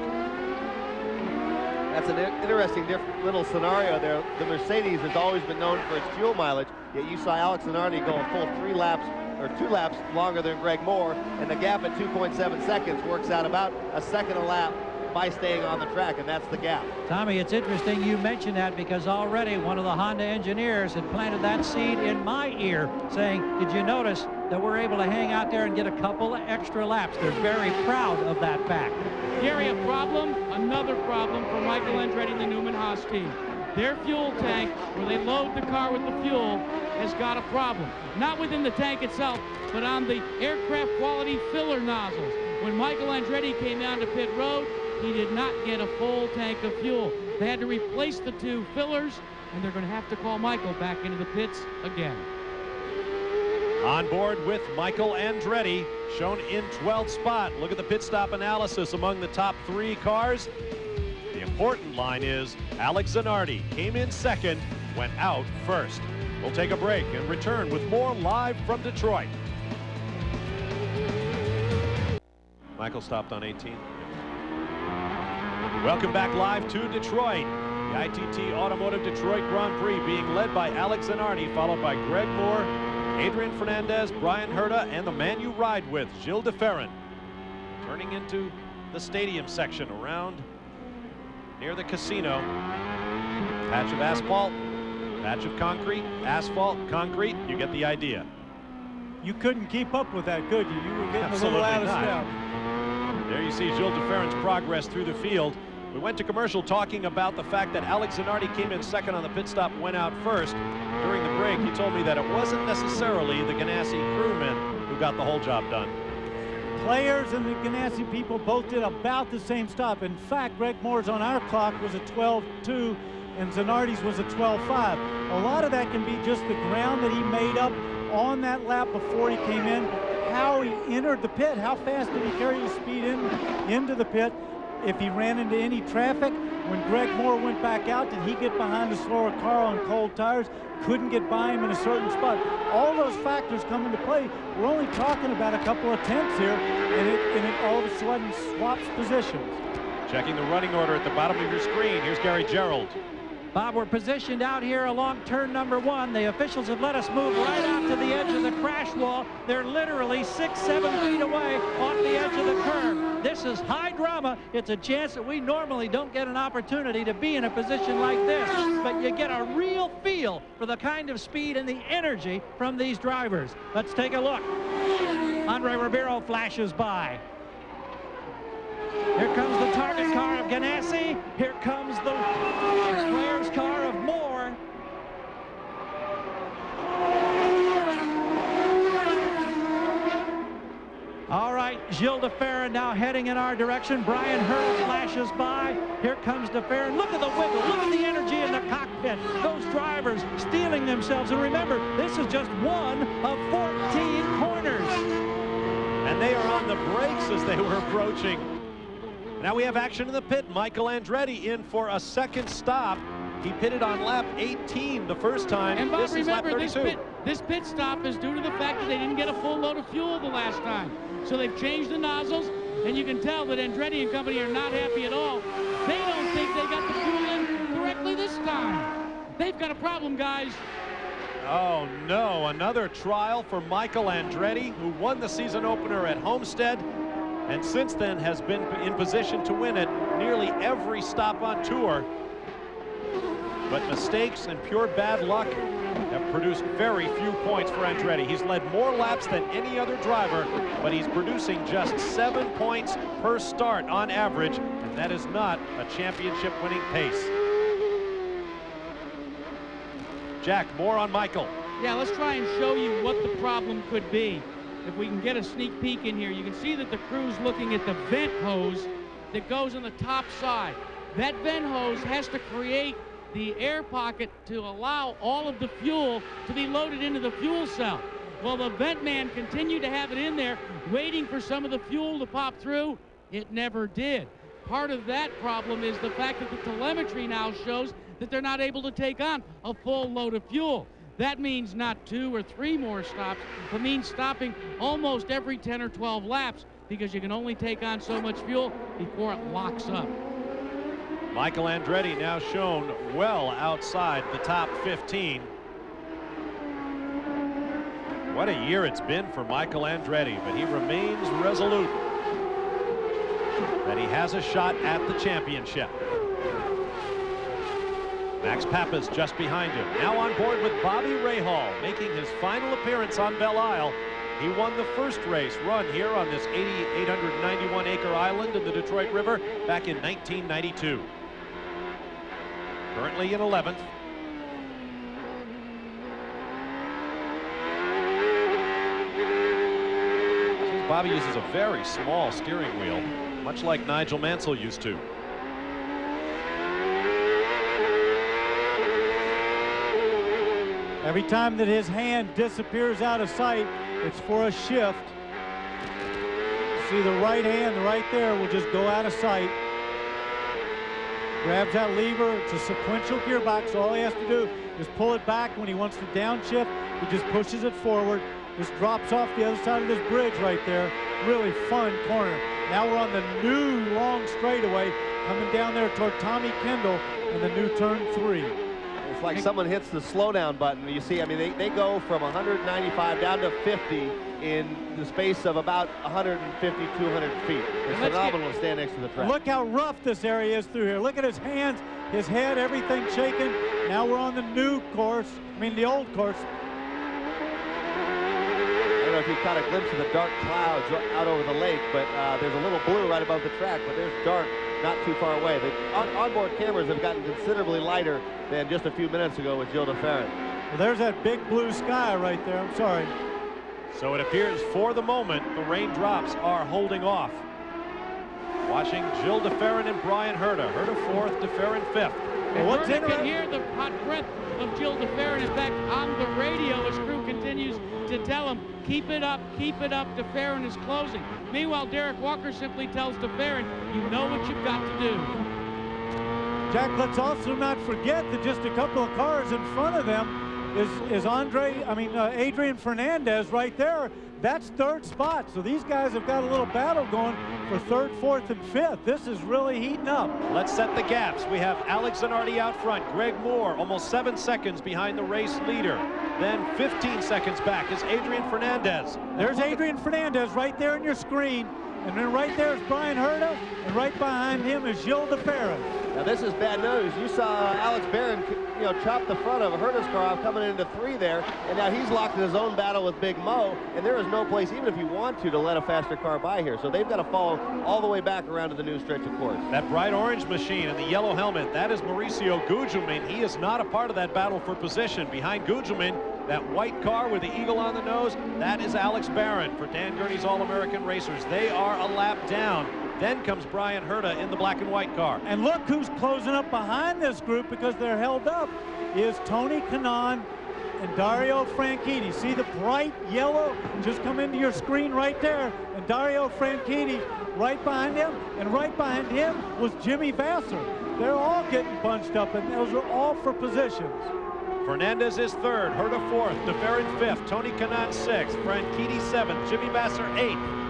Speaker 6: That's an interesting little scenario there. The Mercedes has always been known for its fuel mileage, yet you saw Alex Zanardi go a full 3 laps or 2 laps longer than Greg Moore, and the gap at 2.7 seconds works out about a second a lap by staying on the track, and that's the gap.
Speaker 1: Tommy, it's interesting you mentioned that because already one of the Honda engineers had planted that seed in my ear saying, did you notice that we're able to hang out there and get a couple of extra laps? They're very proud of that fact.
Speaker 3: Gary, a problem, another problem for Michael Andretti and the Newman Haas team. Their fuel tank, where they load the car with the fuel, has got a problem. Not within the tank itself, but on the aircraft quality filler nozzles. When Michael Andretti came down to pit road, he did not get a full tank of fuel. They had to replace the 2 fillers, and they're going to have to call Michael back into the pits again.
Speaker 5: On board with Michael Andretti, shown in 12th spot. Look at the pit stop analysis among the top 3 cars. The important line is Alex Zanardi came in 2nd, went out 1st. We'll take a break and return with more live from Detroit. Michael stopped on 18. Welcome back live to Detroit. The ITT Automotive Detroit Grand Prix being led by Alex Zanardi, followed by Greg Moore, Adrian Fernandez, Bryan Herta, and the man you ride with, Gilles de Ferran. Turning into the stadium section around near the casino. Patch of asphalt, patch of concrete, asphalt, concrete. You get the idea.
Speaker 4: You couldn't keep up with that, could you? You were getting
Speaker 5: Absolutely
Speaker 4: a little out of
Speaker 5: not.
Speaker 4: step.
Speaker 5: There you see Gilles de Ferran's progress through the field. We went to commercial talking about the fact that Alex Zanardi came in 2nd on the pit stop, went out 1st. During the break, he told me that it wasn't necessarily the Ganassi crewmen who got the whole job done.
Speaker 4: Players and the Ganassi people both did about the same stop. In fact, Greg Moore's on our clock was a 12.2. and Zanardi's was a 12.5. A lot of that can be just the ground that he made up on that lap before he came in, how he entered the pit, how fast did he carry his speed into the pit, if he ran into any traffic. When Greg Moore went back out, did he get behind a slower car on cold tires? Couldn't get by him in a certain spot. All those factors come into play. We're only talking about a couple of tenths here, and it all of a sudden swaps positions.
Speaker 5: Checking the running order at the bottom of your screen. Here's Gary Gerould.
Speaker 1: Bob, we're positioned out here along turn number 1. The officials have let us move right out to the edge of the crash wall. They're literally 6-7 feet away off the edge of the curve. This is high drama. It's a chance that we normally don't get an opportunity to be in a position like this, but you get a real feel for the kind of speed and the energy from these drivers. Let's take a look. Andre Ribeiro flashes by. Here comes the target car of Ganassi. Here comes the player's car of Moore. All right, Gilles de Ferran now heading in our direction. Brian Hurd flashes by. Here comes de Ferran. Look at the wiggle. Look at the energy in the cockpit. Those drivers steeling themselves. And remember, this is just one of 14 corners.
Speaker 5: And they are on the brakes as they were approaching. Now we have action in the pit. Michael Andretti in for a second stop. He pitted on lap 18 the first time.
Speaker 3: And Bob,
Speaker 5: this is lap
Speaker 3: remember,
Speaker 5: 32.
Speaker 3: this pit stop is due to the fact that they didn't get a full load of fuel the last time. So they've changed the nozzles, and you can tell that Andretti and company are not happy at all. They don't think they got the fuel in correctly this time. They've got a problem, guys.
Speaker 5: Oh no, another trial for Michael Andretti, who won the season opener at Homestead, and since then has been in position to win at nearly every stop on tour. But mistakes and pure bad luck have produced very few points for Andretti. He's led more laps than any other driver, but he's producing just 7 points per start on average, and that is not a championship-winning pace. Jack, more on Michael.
Speaker 3: Yeah, let's try and show you what the problem could be. If we can get a sneak peek in here, you can see that the crew's looking at the vent hose that goes on the top side. That vent hose has to create the air pocket to allow all of the fuel to be loaded into the fuel cell. Well, the vent man continued to have it in there, waiting for some of the fuel to pop through. It never did. Part of that problem is the fact that the telemetry now shows that they're not able to take on a full load of fuel. That means not 2 or 3 more stops, but means stopping almost every 10 or 12 laps, because you can only take on so much fuel before it locks up.
Speaker 5: Michael Andretti now shown well outside the top 15. What a year it's been for Michael Andretti, but he remains resolute that he has a shot at the championship. Max Pappas just behind him. Now on board with Bobby Rahal, making his final appearance on Belle Isle. He won the first race run here on this 891-acre island in the Detroit River back in 1992. Currently in 11th. Bobby uses a very small steering wheel, much like Nigel Mansell used to.
Speaker 4: Every time that his hand disappears out of sight, it's for a shift. See the right hand right there will just go out of sight. Grabs that lever. It's a sequential gearbox. All he has to do is pull it back. When he wants to downshift, he just pushes it forward. Just drops off the other side of this bridge right there. Really fun corner. Now we're on the new long straightaway coming down there toward Tommy Kendall in the new turn 3.
Speaker 6: It's like someone hits the slowdown button. You see, I mean, they go from 195 down to 50 in the space of about 150, 200 feet. It's phenomenal to stand next to the track.
Speaker 4: Look how rough this area is through here. Look at his hands, his head, everything shaking. Now we're on the new course, the old course.
Speaker 6: I don't know if you caught a glimpse of the dark clouds out over the lake, but there's a little blue right above the track, but there's dark not too far away. The onboard cameras have gotten considerably lighter than just a few minutes ago with Gilles de Ferran.
Speaker 4: Well, there's that big blue sky right there. I'm sorry.
Speaker 5: So it appears for the moment the raindrops are holding off. Watching Gilles de Ferran and Brian Herta. Herta 4th, de Ferran 5th.
Speaker 3: And
Speaker 4: what's
Speaker 3: Herta can
Speaker 4: interesting?
Speaker 3: hear the hot breath of Gil de Ferran. In fact, on the radio, his crew continues to tell him, keep it up, de Ferran is closing. Meanwhile, Derek Walker simply tells de Ferran, you know what you've got to do.
Speaker 4: Jack, let's also not forget that just a couple of cars in front of them is Adrian Fernandez right there. That's third spot. So these guys have got a little battle going for third, fourth, and fifth. This is really heating up.
Speaker 5: Let's set the gaps. We have Alex Zanardi out front. Greg Moore almost 7 seconds behind the race leader. Then 15 seconds back is Adrian Fernandez.
Speaker 4: There's Adrian Fernandez right there on your screen. And then right there is Bryan Herta, and right behind him is Gil de Ferran.
Speaker 6: Now this is bad news. You saw Alex Barron, chop the front of Herta's car off coming into 3 there, and now he's locked in his own battle with Big Mo, and there is no place, even if you want to let a faster car by here. So they've got to follow all the way back around to the new stretch of course.
Speaker 5: That bright orange machine and the yellow helmet, that is Mauricio Gugelmin. He is not a part of that battle for position. Behind Gugelmin, that white car with the eagle on the nose, that is Alex Barron for Dan Gurney's All-American Racers. They are a lap down. Then comes Bryan Herta in the black and white car.
Speaker 4: And look who's closing up behind this group because they're held up is Tony Kanaan and Dario Franchitti. See the bright yellow just come into your screen right there, and Dario Franchitti right behind him, and right behind him was Jimmy Vasser. They're all getting bunched up, and those are all for positions.
Speaker 5: Fernandez is third, Herta fourth, de Ferran fifth, Tony Kanaan sixth, Franchitti seventh, Jimmy Vasser eighth.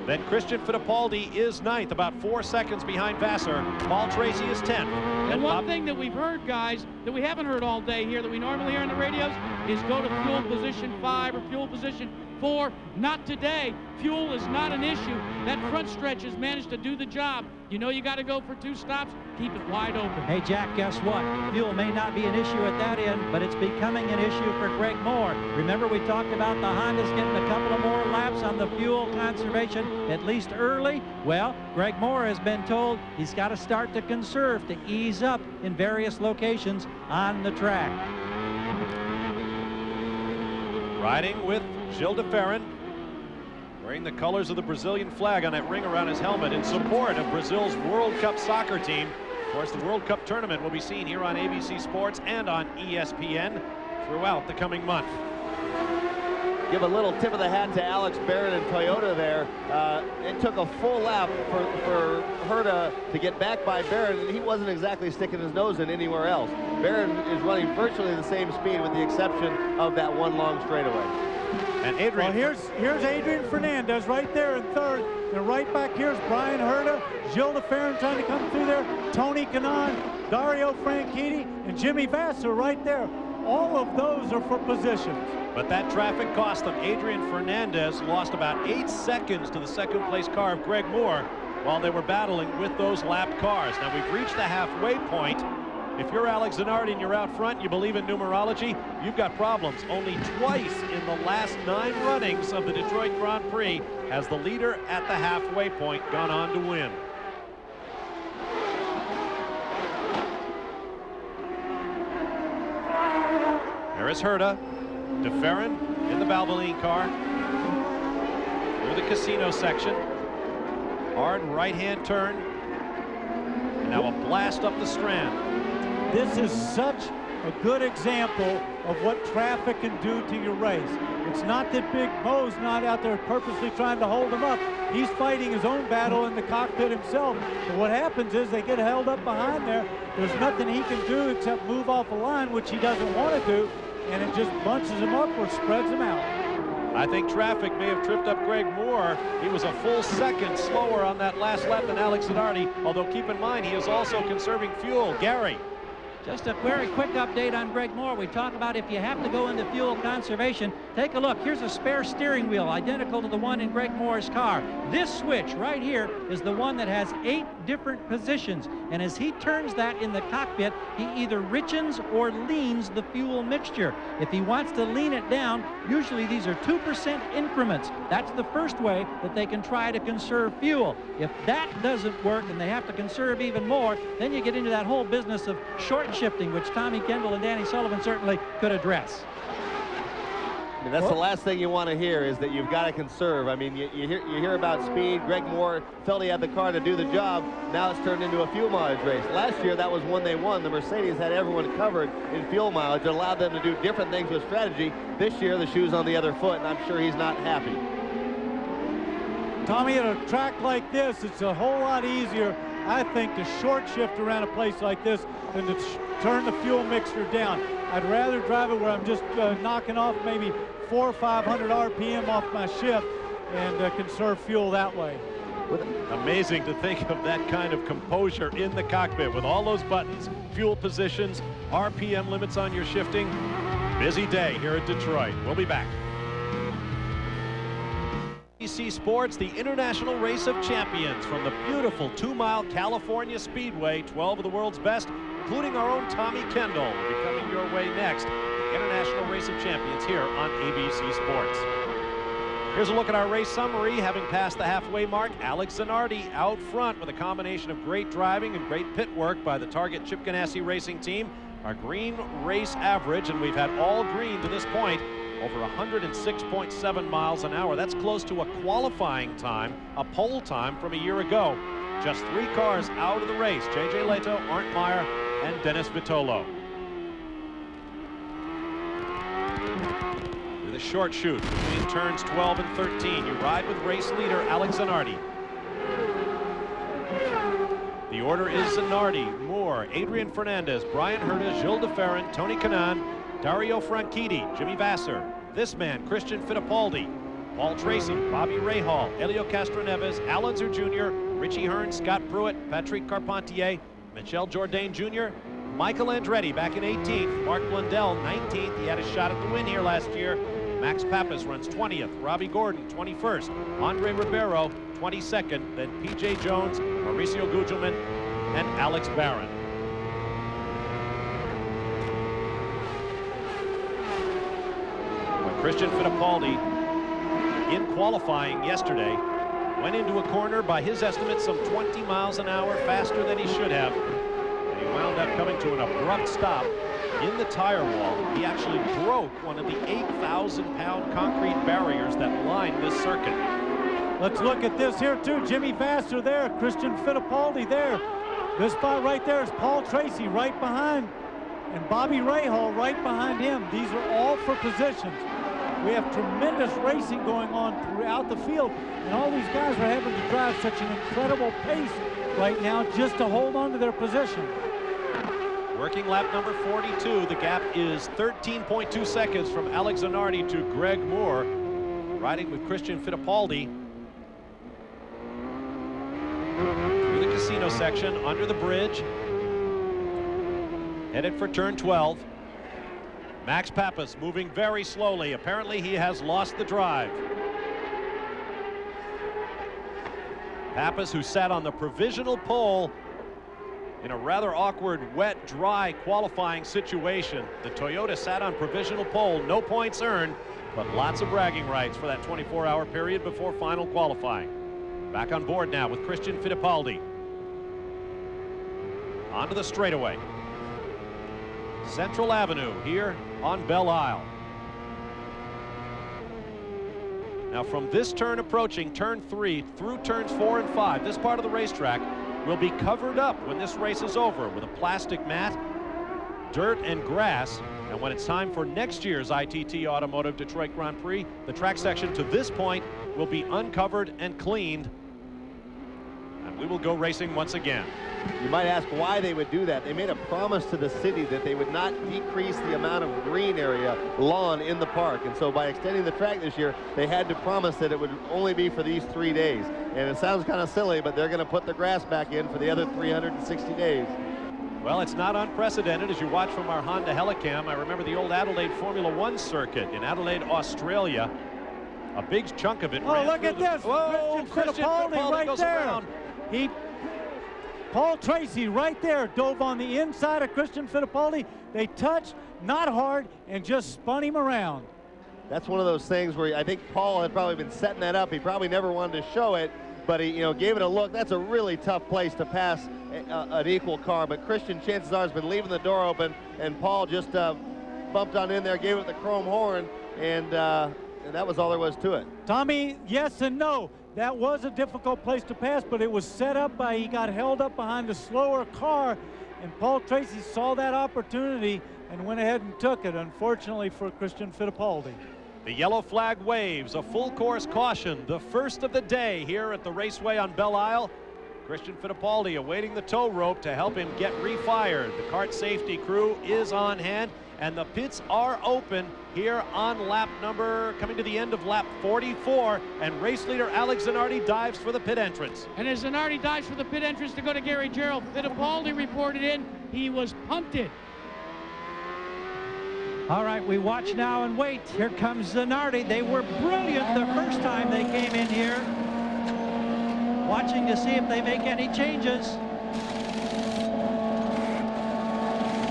Speaker 5: Then Christian Fittipaldi is ninth, about 4 seconds behind Vasser. Paul Tracy is 10th.
Speaker 3: And one thing that we've heard, guys, that we haven't heard all day here, that we normally hear on the radios, is go to fuel position 5 or fuel position 4. Not today. Fuel is not an issue. That front stretch has managed to do the job. You know you got to go for 2 stops. Keep it wide open.
Speaker 1: Hey, Jack, guess what? Fuel may not be an issue at that end, but it's becoming an issue for Greg Moore. Remember we talked about the Hondas getting a couple of more laps on the fuel conservation, at least early? Well, Greg Moore has been told he's got to start to conserve, to ease up in various locations on the track.
Speaker 5: Riding with Gil de Ferran, wearing the colors of the Brazilian flag on that ring around his helmet in support of Brazil's World Cup soccer team. Of course, the World Cup tournament will be seen here on ABC Sports and on ESPN throughout the coming month.
Speaker 6: Give a little tip of the hat to Alex Barron and Toyota there. It took a full lap for Herta to get back by Barron, and he wasn't exactly sticking his nose in anywhere else. Barron is running virtually the same speed with the exception of that one long straightaway.
Speaker 5: And Adrian,
Speaker 4: well, here's Adrian Fernandez right there in third. And right back here's Bryan Herta, Gil de Ferran trying to come through there, Tony Kanaan, Dario Franchitti, and Jimmy Vasser right there. All of those are for positions.
Speaker 5: but that traffic cost them. Adrian Fernandez lost about 8 seconds to the second place car of Greg Moore while they were battling with those lap cars. Now we've reached the halfway point. If you're Alex Zanardi and you're out front, you believe in numerology, you've got problems. Only twice in the last 9 runnings of the Detroit Grand Prix has the leader at the halfway point gone on to win. There is Herta, de Ferran in the Valvoline car through the casino section. Hard right-hand turn. And now a blast up the Strand.
Speaker 4: This is such a good example of what traffic can do to your race. It's not that Big Mo's not out there purposely trying to hold him up. He's fighting his own battle in the cockpit himself. But what happens is they get held up behind there. There's nothing he can do except move off the line, which he doesn't want to do, and it just bunches him up or spreads him out.
Speaker 5: I think traffic may have tripped up Greg Moore. He was a full second slower on that last lap than Alex Zanardi, although keep in mind he is also conserving fuel. Gary.
Speaker 1: Just a very quick update on Greg Moore. We talk about if you have to go into fuel conservation, take a look. Here's a spare steering wheel identical to the one in Greg Moore's car. This switch right here is the one that has 8 different positions. And as he turns that in the cockpit, he either richens or leans the fuel mixture. If he wants to lean it down, usually these are 2% increments. That's the first way that they can try to conserve fuel. If that doesn't work and they have to conserve even more, then you get into that whole business of short shifting, which Tommy Kendall and Danny Sullivan certainly could address.
Speaker 6: mean, that's the last thing you want to hear, is that you've got to conserve. I mean, you hear about speed. Greg Moore felt he had the car to do the job. Now it's turned into a fuel mileage race. Last year, that was one they won. The Mercedes had everyone covered in fuel mileage. It allowed them to do different things with strategy. This year, the shoe's on the other foot, and I'm sure he's not happy.
Speaker 4: Tommy, at a track like this, it's a whole lot easier, I think, to short shift around a place like this than to turn the fuel mixture down. I'd rather drive it where I'm just knocking off maybe 400 or 500 RPM off my shift and conserve fuel that way.
Speaker 5: Amazing to think of that kind of composure in the cockpit with all those buttons, fuel positions, RPM limits on your shifting. Busy day here at Detroit. We'll be back. ABC Sports, the International Race of Champions from the beautiful 2-mile California Speedway. 12 of the world's best, including our own Tommy Kendall, will be coming your way next. The International Race of Champions here on ABC Sports. Here's a look at our race summary. Having passed the halfway mark, Alex Zanardi out front with a combination of great driving and great pit work by the Target Chip Ganassi Racing Team. Our green race average, and we've had all green to this point, over 106.7 miles an hour. That's close to a qualifying time, a pole time from a year ago. Just 3 cars out of the race: J.J. Leto, Arndt Meyer, and Dennis Vitolo. With a short chute between turns 12 and 13, you ride with race leader Alex Zanardi. The order is Zanardi, Moore, Adrian Fernandez, Brian Herta, Gilles de Ferran, Tony Kanaan, Dario Franchitti, Jimmy Vasser, this man, Christian Fittipaldi, Paul Tracy, Bobby Rahal, Helio Castroneves, Al Unser Jr., Richie Hearn, Scott Pruitt, Patrick Carpentier, Michel Jourdain Jr., Michael Andretti back in 18th, Mark Blundell 19th. He had a shot at the win here last year. Max Pappas runs 20th, Robbie Gordon 21st, Andre Ribeiro 22nd, then P.J. Jones, Mauricio Gugelmin, and Alex Barron. Christian Fittipaldi, in qualifying yesterday, went into a corner, by his estimate, some 20 miles an hour faster than he should have. And he wound up coming to an abrupt stop in the tire wall. He actually broke one of the 8,000-pound concrete barriers that line this circuit.
Speaker 4: Let's look at this here, too. Jimmy Vasser there, Christian Fittipaldi there. This spot right there is Paul Tracy right behind, and Bobby Rahal right behind him. These are all for positions. We have tremendous racing going on throughout the field, and all these guys are having to drive such an incredible pace right now just to hold on to their position.
Speaker 5: Working lap number 42. The gap is 13.2 seconds from Alex Zanardi to Greg Moore, riding with Christian Fittipaldi. Through the casino section, under the bridge, headed for turn 12. Max Pappas moving very slowly. Apparently he has lost the drive. Pappas, who sat on the provisional pole in a rather awkward, wet, dry qualifying situation. The Toyota sat on provisional pole, no points earned, but lots of bragging rights for that 24-hour period before final qualifying. Back on board now with Christian Fittipaldi. Onto the straightaway. Central Avenue here on Belle Isle. Now from this turn approaching, turn 3 through turns 4 and 5, this part of the racetrack will be covered up when this race is over with a plastic mat, dirt, and grass. And when it's time for next year's ITT Automotive Detroit Grand Prix, the track section to this point will be uncovered and cleaned, and we will go racing once again.
Speaker 6: You might ask why they would do that. They made a promise to the city that they would not decrease the amount of green area, lawn in the park. And so by extending the track this year, they had to promise that it would only be for these 3 days. And it sounds kind of silly, but they're going to put the grass back in for the other 360 days.
Speaker 5: Well, it's not unprecedented. As you watch from our Honda Helicam, I remember the old Adelaide Formula One circuit in Adelaide, Australia. A big chunk of it ran
Speaker 4: look at this.
Speaker 5: Whoa,
Speaker 4: Christian Fittipaldi right
Speaker 5: goes
Speaker 4: there.
Speaker 5: around.
Speaker 4: Paul Tracy right there dove on the inside of Christian Fittipaldi. They touched, not hard, and just spun him around.
Speaker 6: That's one of those things where I think Paul had probably been setting that up. He probably never wanted to show it, but he gave it a look. That's a really tough place to pass an equal car, but Christian, chances are, has been leaving the door open, and Paul just bumped on in there, gave it the chrome horn, and that was all there was to it.
Speaker 4: Tommy, yes and no. That was a difficult place to pass, but it was set up by, he got held up behind a slower car, and Paul Tracy saw that opportunity and went ahead and took it, unfortunately for Christian Fittipaldi.
Speaker 5: The yellow flag waves, a full course caution, the first of the day here at the Raceway on Belle Isle. Christian Fittipaldi awaiting the tow rope to help him get refired. The kart safety crew is on hand, and the pits are open here on lap number, coming to the end of lap 44, and race leader Alex Zanardi dives for the pit entrance.
Speaker 3: And as Zanardi dives for the pit entrance to go to Gary Gerould, Fittipaldi reported in, he was punted.
Speaker 1: All right, we watch now and wait. Here comes Zanardi. They were brilliant the first time they came in here. Watching to see if they make any changes.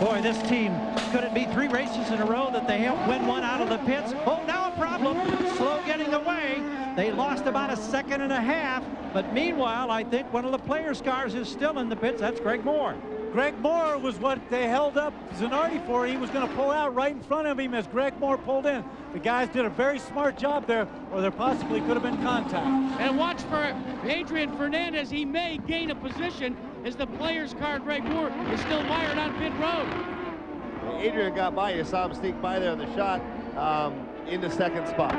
Speaker 1: Boy, this team, could it be 3 races in a row that they helped win one out of the pits? Oh, now a problem. Slow getting away. They lost about a second and a half. But meanwhile, I think one of the players' cars is still in the pits. That's Greg Moore.
Speaker 4: Greg Moore was what they held up Zanardi for. He was going to pull out right in front of him as Greg Moore pulled in. The guys did a very smart job there, or there possibly could have been contact.
Speaker 3: And watch for Adrian Fernandez. He may gain a position as the player's car, Greg Moore, is still mired on pit road.
Speaker 6: Adrian got by. You saw him sneak by there on the shot into second spot.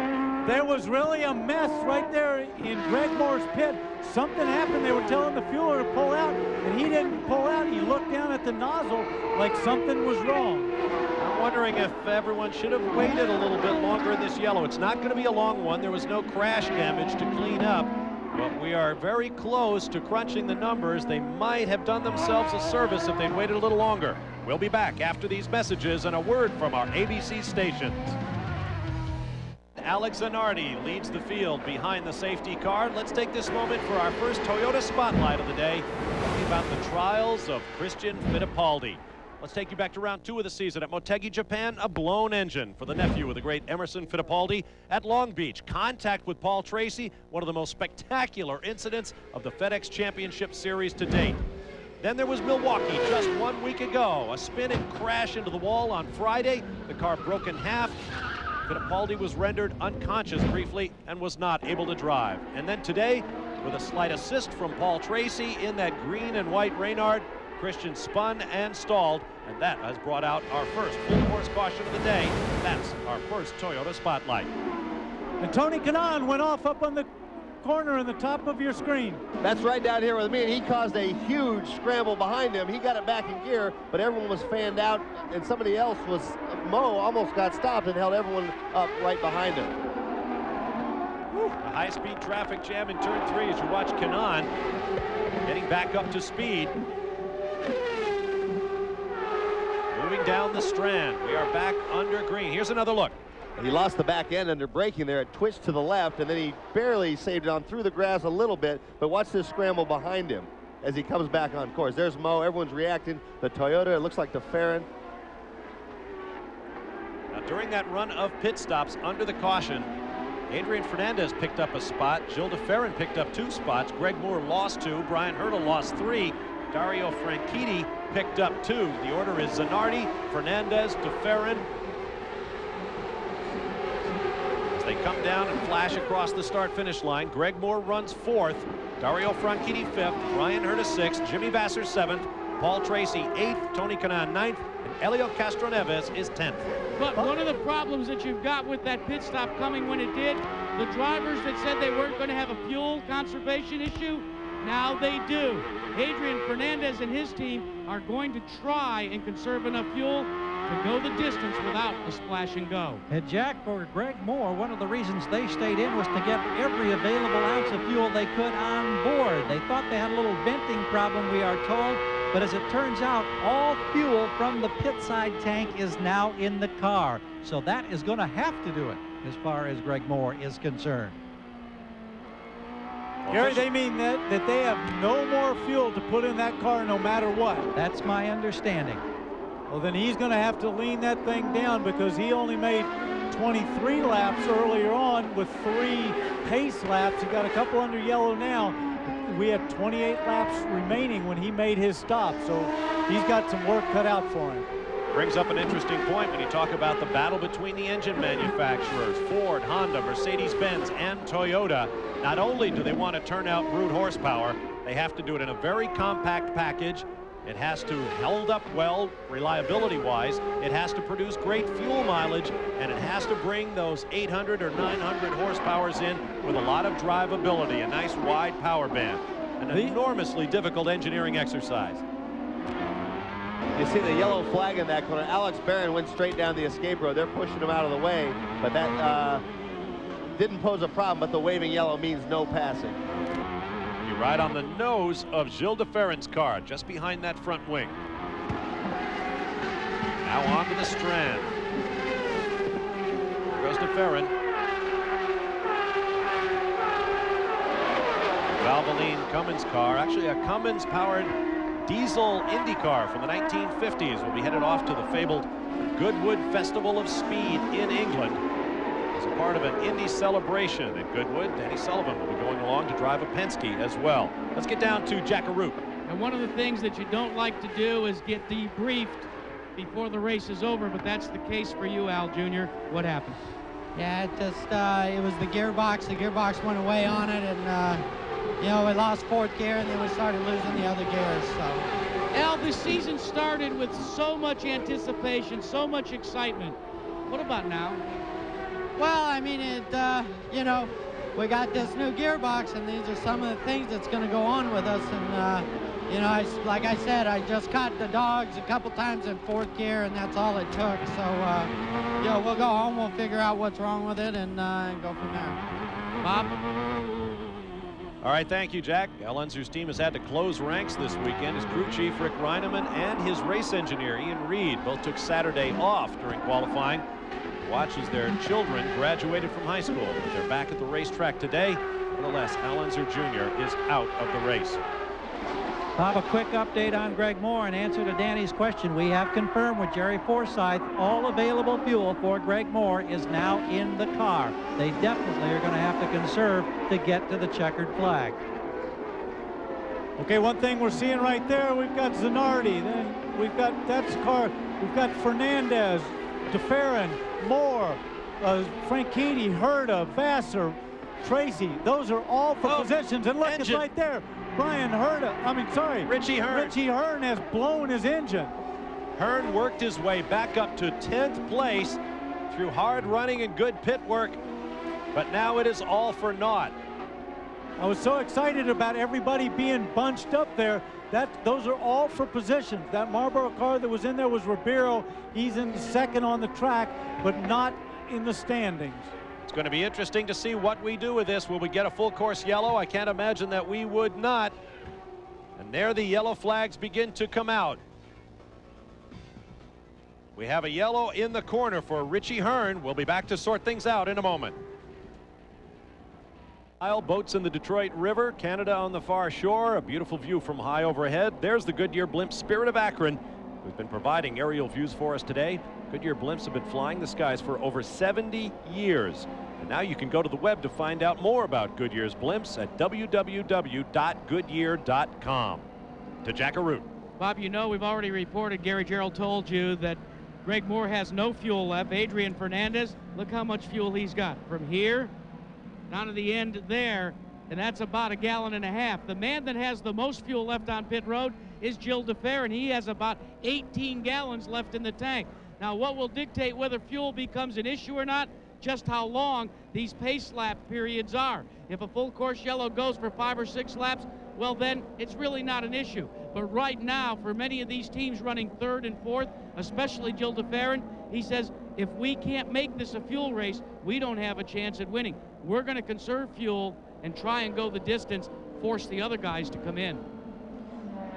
Speaker 4: There was really a mess right there in Greg Moore's pit. Something happened. They were telling the fueler to pull out, and he didn't pull out. He looked down at the nozzle like something was wrong.
Speaker 5: I'm wondering if everyone should have waited a little bit longer in this yellow. It's not going to be a long one. There was no crash damage to clean up, but we are very close to crunching the numbers. They might have done themselves a service if they'd waited a little longer. We'll be back after these messages and a word from our ABC stations. Alex Zanardi leads the field behind the safety car. Let's take this moment for our first Toyota Spotlight of the day, talking about the trials of Christian Fittipaldi. Let's take you back to round 2 of the season at Motegi, Japan. A blown engine for the nephew of the great Emerson Fittipaldi at Long Beach. Contact with Paul Tracy, one of the most spectacular incidents of the FedEx Championship Series to date. Then there was Milwaukee just 1 week ago. A spin and crash into the wall on Friday. The car broke in half. Fittipaldi was rendered unconscious briefly and was not able to drive. And then today, with a slight assist from Paul Tracy in that green and white Reynard, Christian spun and stalled, and that has brought out our first full course caution of the day. That's our first Toyota Spotlight.
Speaker 4: And Tony Kanaan went off up on the corner in the top of your screen.
Speaker 6: That's right down here with me, and he caused a huge scramble behind him. He got it back in gear, but everyone was fanned out, and somebody else was, Mo, almost got stopped and held everyone up right behind him.
Speaker 5: A high-speed traffic jam in turn 3 as you watch Kanaan getting back up to speed. Moving down the strand. We are back under green. Here's another look.
Speaker 6: He lost the back end under braking there. It twitched to the left, and then he barely saved it on through the grass a little bit. But watch this scramble behind him as he comes back on course. There's Mo. Everyone's reacting. The Toyota, it looks like the Farron.
Speaker 5: Now, during that run of pit stops under the caution, Adrian Fernandez picked up a spot. Gilles de Ferran picked up 2 spots. Greg Moore lost 2. Brian Hurdle lost 3. Dario Franchitti picked up 2. The order is Zanardi, Fernandez, de Ferran. They come down and flash across the start-finish line. Greg Moore runs 4th, Dario Franchitti 5th, Brian Hurta 6th, Jimmy Vasser 7th, Paul Tracy 8th, Tony Kanaan 9th, and Elio Castroneves is 10th.
Speaker 3: But one of the problems that you've got with that pit stop coming when it did, the drivers that said they weren't going to have a fuel conservation issue, now they do. Adrian Fernandez and his team are going to try and conserve enough fuel to go the distance without a splash and go.
Speaker 1: And Jack, for Greg Moore, one of the reasons they stayed in was to get every available ounce of fuel they could on board. They thought they had a little venting problem, we are told, but as it turns out, all fuel from the pit side tank is now in the car. So that is going to have to do it as far as Greg Moore is concerned.
Speaker 4: Gary, they mean that they have no more fuel to put in that car no matter what.
Speaker 1: That's my understanding.
Speaker 4: Well, then he's going to have to lean that thing down because he only made 23 laps earlier on with 3 pace laps. He got a couple under yellow now. We had 28 laps remaining when he made his stop, so he's got some work cut out for him.
Speaker 5: Brings up an interesting point when you talk about the battle between the engine manufacturers, Ford, Honda, Mercedes-Benz, and Toyota. Not only do they want to turn out brute horsepower, they have to do it in a very compact package. It has to hold up well reliability-wise. It has to produce great fuel mileage, and it has to bring those 800 or 900 horsepowers in with a lot of drivability, a nice wide power band. An enormously difficult engineering exercise.
Speaker 6: You see the yellow flag in that corner. Alex Barron went straight down the escape road. They're pushing him out of the way, but that didn't pose a problem, but the waving yellow means no passing.
Speaker 5: You ride on the nose of Gilles de Ferran's car, just behind that front wing. Now on to the Strand. There goes de Ferran. Valvoline Cummins car, actually a Cummins-powered diesel Indy car from the 1950s, will be headed off to the fabled Goodwood Festival of Speed in England as a part of an Indy celebration at Goodwood. Danny Sullivan will be going along to drive a Penske as well. Let's get down to Jack Arute.
Speaker 3: And one of the things that you don't like to do is get debriefed before the race is over, but that's the case for you, Al Jr. What happened?
Speaker 9: Yeah, it just, it was the gearbox. The gearbox went away on it, and, you know, we lost fourth gear, and then we started losing the other gears, so.
Speaker 3: Al, the season started with so much anticipation, so much excitement. What about now?
Speaker 9: Well, I mean, you know, we got this new gearbox, and these are some of the things that's going to go on with us. And, you know, like I said, I just caught the dogs a couple times in fourth gear, and that's all it took. So, you know, we'll go home, we'll figure out what's wrong with it, and go from there.
Speaker 3: Bob?
Speaker 5: All right, thank you, Jack. Al Unser's team has had to close ranks this weekend. His crew chief, Rick Reineman, and his race engineer, Ian Reed, both took Saturday off during qualifying. Watch as their children graduated from high school. But they're back at the racetrack today. Nevertheless, Al Unser Jr. is out of the race.
Speaker 1: Bob, a quick update on Greg Moore in answer to Danny's question. We have confirmed with Jerry Forsyth all available fuel for Greg Moore is now in the car. They definitely are going to have to conserve to get to the checkered flag.
Speaker 4: Okay, one thing we're seeing right there, we've got Zanardi, then we've got, that's the car, we've got Fernandez, de Ferran, Moore, Franchitti, Herta, Vassar, Tracy. Those are all for positions, and look, it's right there. Brian Herta,
Speaker 5: Richie Hearn.
Speaker 4: Richie Hearn has blown his engine.
Speaker 5: Hearn worked his way back up to 10th place through hard running and good pit work, but now it is all for naught.
Speaker 4: I was so excited about everybody being bunched up there. Those are all for positions. That Marlboro car that was in there was Ribeiro. He's in second on the track, but not in the standings.
Speaker 5: It's going to be interesting to see what we do with this. Will we get a full course yellow? I can't imagine that we would not. And there the yellow flags begin to come out. We have a yellow in the corner for Richie Hearn. We'll be back to sort things out in a moment. Boats in the Detroit River, Canada on the far shore, a beautiful view from high overhead. There's the Goodyear blimp Spirit of Akron, who's been providing aerial views for us today. Goodyear blimps have been flying the skies for over 70 years. And now you can go to the web to find out more about Goodyear's blimps at www.goodyear.com. To Jack Arute.
Speaker 3: Bob, you know, we've already reported, Gary Gerald told you that Greg Moore has no fuel left. Adrian Fernandez, look how much fuel he's got from here down to the end there, and that's about 1.5 gallons. The man that has the most fuel left on pit road is Gilles de Ferran. He has about 18 gallons left in the tank. Now, what will dictate whether fuel becomes an issue or not, just how long these pace lap periods are. If a full course yellow goes for 5 or 6 laps, well, then it's really not an issue. But right now, for many of these teams running 3rd and 4th, especially Gilles de Ferran, he says, if we can't make this a fuel race, we don't have a chance at winning. We're going to conserve fuel and try and go the distance, force the other guys to come in.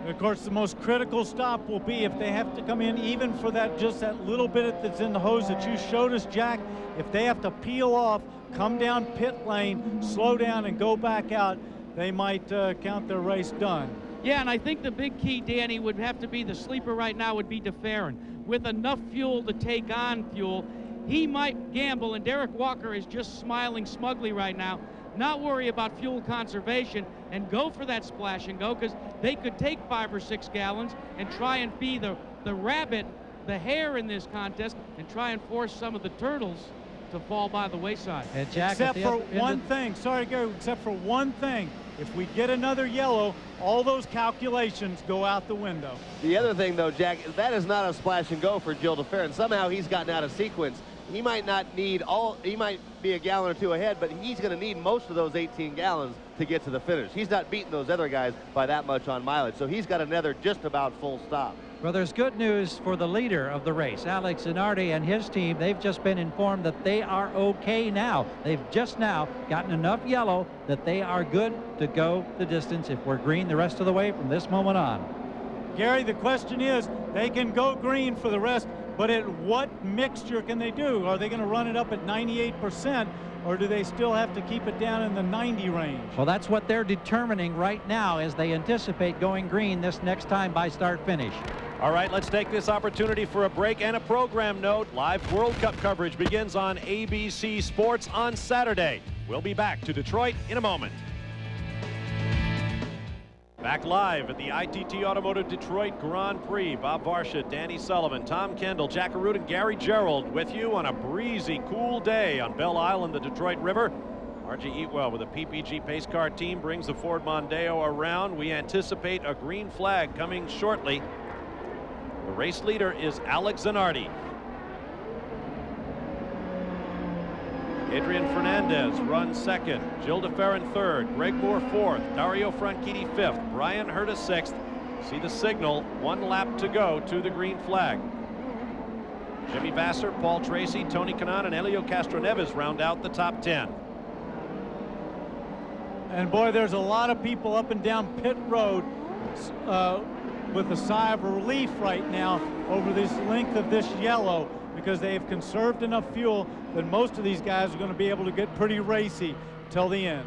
Speaker 4: Of course, the most critical stop will be if they have to come in, even for that, just that little bit that's in the hose that you showed us, Jack. If they have to peel off, come down pit lane, slow down, and go back out, they might count their race done.
Speaker 3: Yeah, and I think the big key, Danny, would have to be the sleeper right now would be de Ferran. With enough fuel to take on fuel, he might gamble, and Derek Walker is just smiling smugly right now, not worry about fuel conservation and go for that splash and go, because they could take 5 or 6 gallons and try and be the rabbit the hare in this contest and try and force some of the turtles to fall by the wayside.
Speaker 1: And Jack,
Speaker 4: except for one thing, sorry Gary, except for one thing. If we get another yellow, all those calculations go out the window.
Speaker 6: The other thing, though, Jack, that is not a splash and go for Gil de Ferran. Somehow he's gotten out of sequence. He might not need he might be a gallon or two ahead, but he's going to need most of those 18 gallons to get to the finish. He's not beating those other guys by that much on mileage, so he's got another just about full stop.
Speaker 1: Well, there's good news for the leader of the race, Alex Zanardi, and his team. They've just been informed that they are okay now. They've just now gotten enough yellow that they are good to go the distance if we're green the rest of the way from this moment on.
Speaker 4: Gary, the question is, they can go green for the rest, but at what mixture can they do? Are they going to run it up at 98%, or do they still have to keep it down in the 90 range?
Speaker 1: Well, that's what they're determining right now as they anticipate going green this next time by start finish.
Speaker 5: All right, let's take this opportunity for a break and a program note. Live World Cup coverage begins on ABC Sports on Saturday. We'll be back to Detroit in a moment. Back live at the ITT Automotive Detroit Grand Prix. Bob Varsha, Danny Sullivan, Tom Kendall, Jack Arute, and Gary Gerould with you on a breezy, cool day on Belle Isle and the Detroit River. R.J. Eatwell with a PPG pace car team brings the Ford Mondeo around. We anticipate a green flag coming shortly. The race leader is Alex Zanardi. Adrian Fernandez runs second, Gil de Ferran third, Greg Moore fourth, Dario Franchitti fifth, Brian Herta sixth. See the signal, 1 lap to go to the green flag. Jimmy Vasser, Paul Tracy, Tony Kanaan, and Helio Castroneves round out the top 10.
Speaker 4: And boy, there's a lot of people up and down pit road with a sigh of relief right now over this length of this yellow, because they've conserved enough fuel that most of these guys are going to be able to get pretty racy till the end.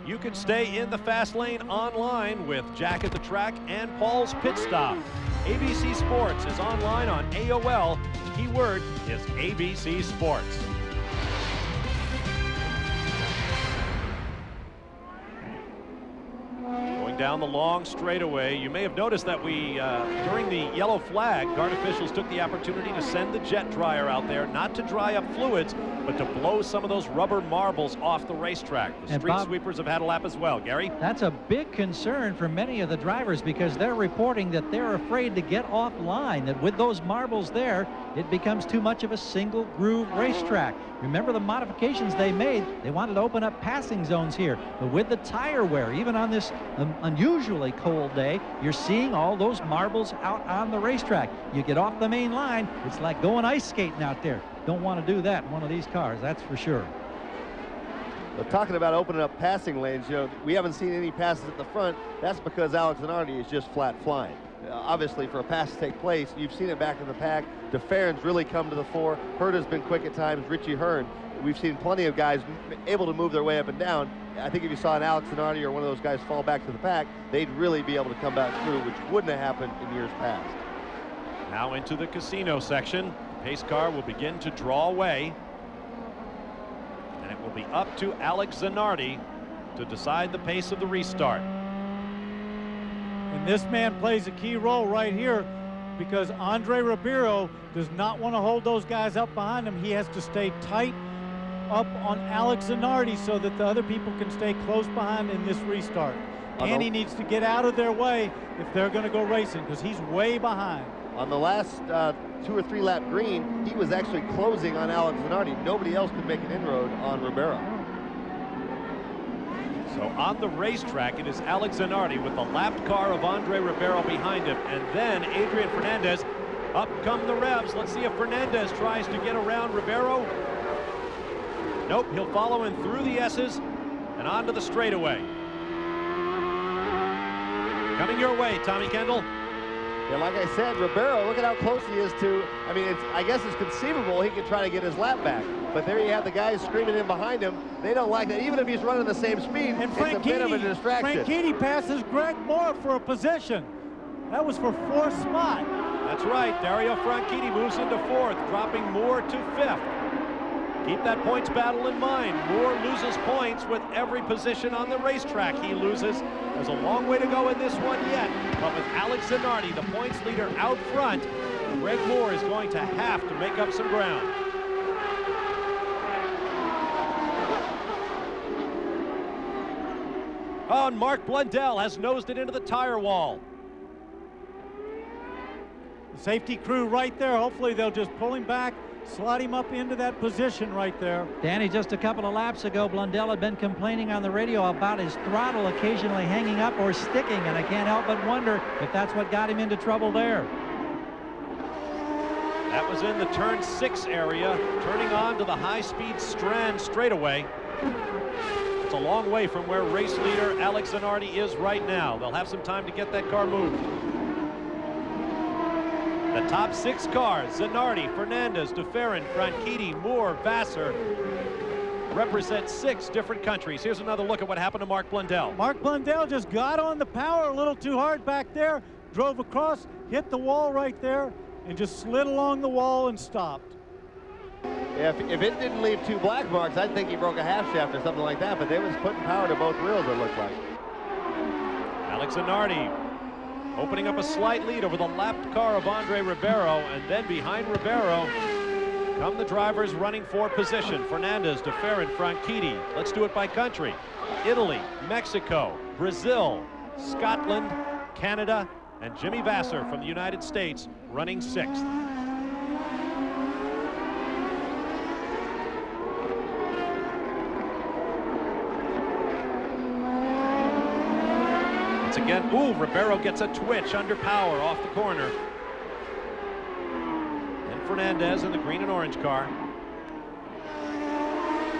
Speaker 5: You can stay in the fast lane online with Jack at the Track and Paul's Pit Stop. ABC Sports is online on AOL. The keyword is ABC Sports. Down the long straightaway. You may have noticed that we, during the yellow flag, guard officials took the opportunity to send the jet dryer out there, not to dry up fluids, but to blow some of those rubber marbles off the racetrack. The street sweepers have had a lap as well. Gary?
Speaker 1: That's a big concern for many of the drivers, because they're reporting that they're afraid to get offline, that with those marbles there, it becomes too much of a single groove racetrack. Remember the modifications they made? They wanted to open up passing zones here, but with the tire wear, even on this unusually cold day, you're seeing all those marbles out on the racetrack. You get off the main line, it's like going ice skating out there. Don't want to do that in one of these cars, that's for sure.
Speaker 6: But talking about opening up passing lanes, you know, we haven't seen any passes at the front. That's because Alex Zanardi is just flat flying. Obviously, for a pass to take place, you've seen it back in the pack. De Ferran's really come to the fore. Herta's been quick at times. Richie Hearn. We've seen plenty of guys able to move their way up and down. I think if you saw an Alex Zanardi or one of those guys fall back to the pack, they'd really be able to come back through, which wouldn't have happened in years past.
Speaker 5: Now into the casino section. The pace car will begin to draw away. And it will be up to Alex Zanardi to decide the pace of the restart.
Speaker 4: And this man plays a key role right here, because Andre Ribeiro does not want to hold those guys up behind him. He has to stay tight up on Alex Zanardi so that the other people can stay close behind in this restart. And he needs to get out of their way if they're going to go racing, because he's way behind.
Speaker 6: On the last 2 or 3 lap green, he was actually closing on Alex Zanardi. Nobody else could make an inroad on Ribeiro.
Speaker 5: So on the racetrack, it is Alex Zanardi with the lapped car of Andre Ribeiro behind him, and then Adrian Fernandez. Up come the revs. Let's see if Fernandez tries to get around Ribeiro. Nope, he'll follow in through the S's and onto the straightaway. Coming your way, Tommy Kendall.
Speaker 6: Yeah, like I said, Ribeiro, look at how close he is to, I mean, I guess it's conceivable he could try to get his lap back. But there you have the guys screaming in behind him. They don't like that. Even if he's running the same speed,
Speaker 4: and
Speaker 6: it's a bit of a distraction.
Speaker 4: Franchitti passes Greg Moore for a position. That was for 4th spot.
Speaker 5: That's right. Dario Franchitti moves into 4th, dropping Moore to 5th. Keep that points battle in mind. Moore loses points with every position on the racetrack he loses. There's a long way to go in this one yet, but with Alex Zanardi, the points leader, out front, Greg Moore is going to have to make up some ground. Oh, and Mark Blundell has nosed it into the tire wall.
Speaker 4: The safety crew right there. Hopefully they'll just pull him back, slot him up into that position right there.
Speaker 1: Danny, just a couple of laps ago, Blundell had been complaining on the radio about his throttle occasionally hanging up or sticking, and I can't help but wonder if that's what got him into trouble there.
Speaker 5: That was in the turn 6 area, turning on to the high-speed Strand straightaway. It's a long way from where race leader Alex Zanardi is right now. They'll have some time to get that car moved. The top 6 cars, Zanardi, Fernandez, DeFerrin, Franchitti, Moore, Vassar, represent 6 different countries. Here's another look at what happened to Mark Blundell.
Speaker 4: Mark Blundell just got on the power a little too hard back there, drove across, hit the wall right there, and just slid along the wall and stopped.
Speaker 6: Yeah, if it didn't leave 2 black marks, I'd think he broke a half shaft or something like that, but they was putting power to both wheels, it looked like.
Speaker 5: Alex Zanardi opening up a slight lead over the lapped car of Andre Ribeiro, and then behind Ribeiro come the drivers running for position. Fernandez, DeFerrin, Franchitti. Let's do it by country. Italy, Mexico, Brazil, Scotland, Canada, and Jimmy Vassar from the United States running 6th. Once again, ooh, Ribeiro gets a twitch under power off the corner. And Fernandez in the green and orange car.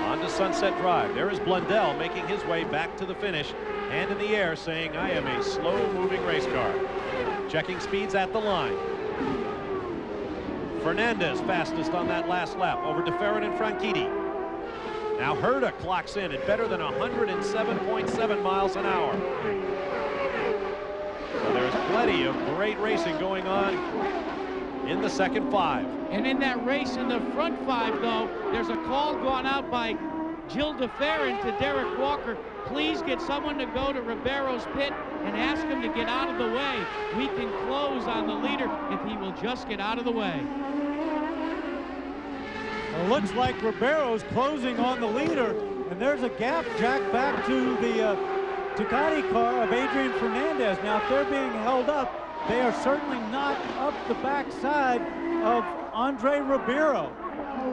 Speaker 5: On to Sunset Drive. There is Blundell making his way back to the finish. Hand in the air saying, I am a slow-moving race car. Checking speeds at the line. Fernandez fastest on that last lap over DeFerrin and Franchitti. Now Herta clocks in at better than 107.7 miles an hour. So there's plenty of great racing going on in the second 5.
Speaker 3: And in that race in the front 5, though, there's a call gone out by Jill DeFerrin to Derek Walker. Please get someone to go to Ribeiro's pit and ask him to get out of the way. We can close on the leader if he will just get out of the way.
Speaker 4: Well, it looks like Ribeiro's closing on the leader, and there's a gap, Jack, back to the Ducati car of Adrian Fernandez. Now, if they're being held up, they are certainly not up the backside of Andre Ribeiro.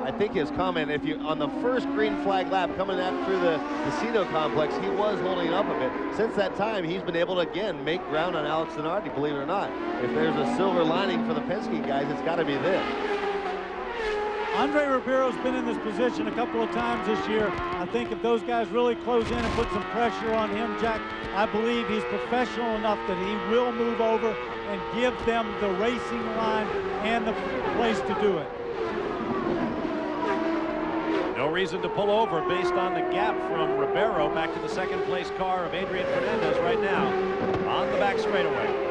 Speaker 6: I think his comment, if you on the first green flag lap coming out through the Casino complex, he was holding up a bit. Since that time, he's been able to again make ground on Alex Zanardi, believe it or not. If there's a silver lining for the Penske guys, it's got to be this.
Speaker 4: Andre Ribeiro's been in this position a couple of times this year. I think if those guys really close in and put some pressure on him, Jack, I believe he's professional enough that he will move over and give them the racing line and the place to do it.
Speaker 5: No reason to pull over based on the gap from Ribeiro back to the second place car of Adrian Fernandez right now on the back straightaway.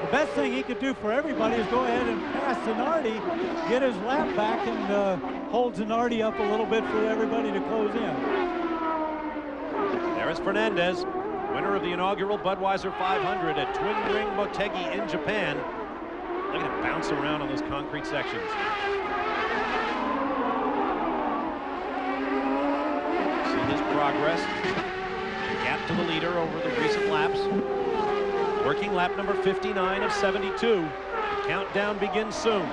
Speaker 4: The best thing he could do for everybody is go ahead and pass Zanardi, get his lap back, and hold Zanardi up a little bit for everybody to close in.
Speaker 5: There is Fernandez, winner of the inaugural Budweiser 500 at Twin Ring Motegi in Japan. Look at him bounce around on those concrete sections. See his progress. Gap to the leader over the recent laps. Working lap number 59 of 72. The countdown begins soon.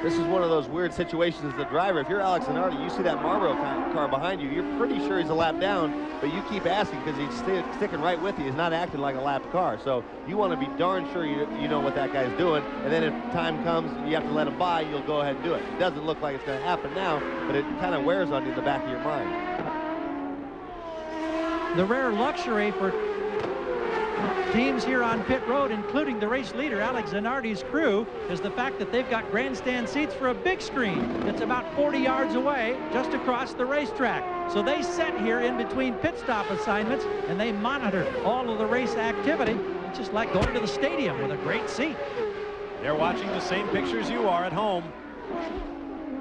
Speaker 6: This is one of those weird situations as the driver. If you're Alex Zanardi, you see that Marlboro car behind you, you're pretty sure he's a lap down, but you keep asking because he's sticking right with you. He's not acting like a lapped car. So you want to be darn sure you know what that guy's doing. And then if time comes, you have to let him by, you'll go ahead and do it. It doesn't look like it's going to happen now, but it kind of wears on you in the back of your mind.
Speaker 1: The rare luxury for teams here on pit road, including the race leader Alex Zanardi's crew, is the fact that they've got grandstand seats for a big screen that's about 40 yards away just across the racetrack. So they sit here in between pit stop assignments and they monitor all of the race activity. It's just like going to the stadium with a great seat.
Speaker 5: They're watching the same pictures you are at home.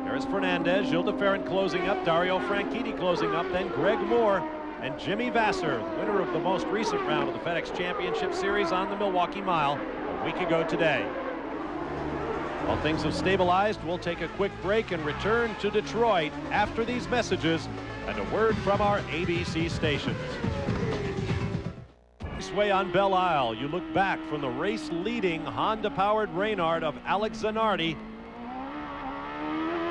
Speaker 5: There's Fernandez, Gilles de Ferran closing up, Dario Franchitti closing up, then Greg Moore and Jimmy Vasser, winner of the most recent round of the FedEx Championship Series on the Milwaukee Mile a week ago today. While things have stabilized, we'll take a quick break and return to Detroit after these messages and a word from our ABC stations. This way on Belle Isle, you look back from the race-leading Honda-powered Reynard of Alex Zanardi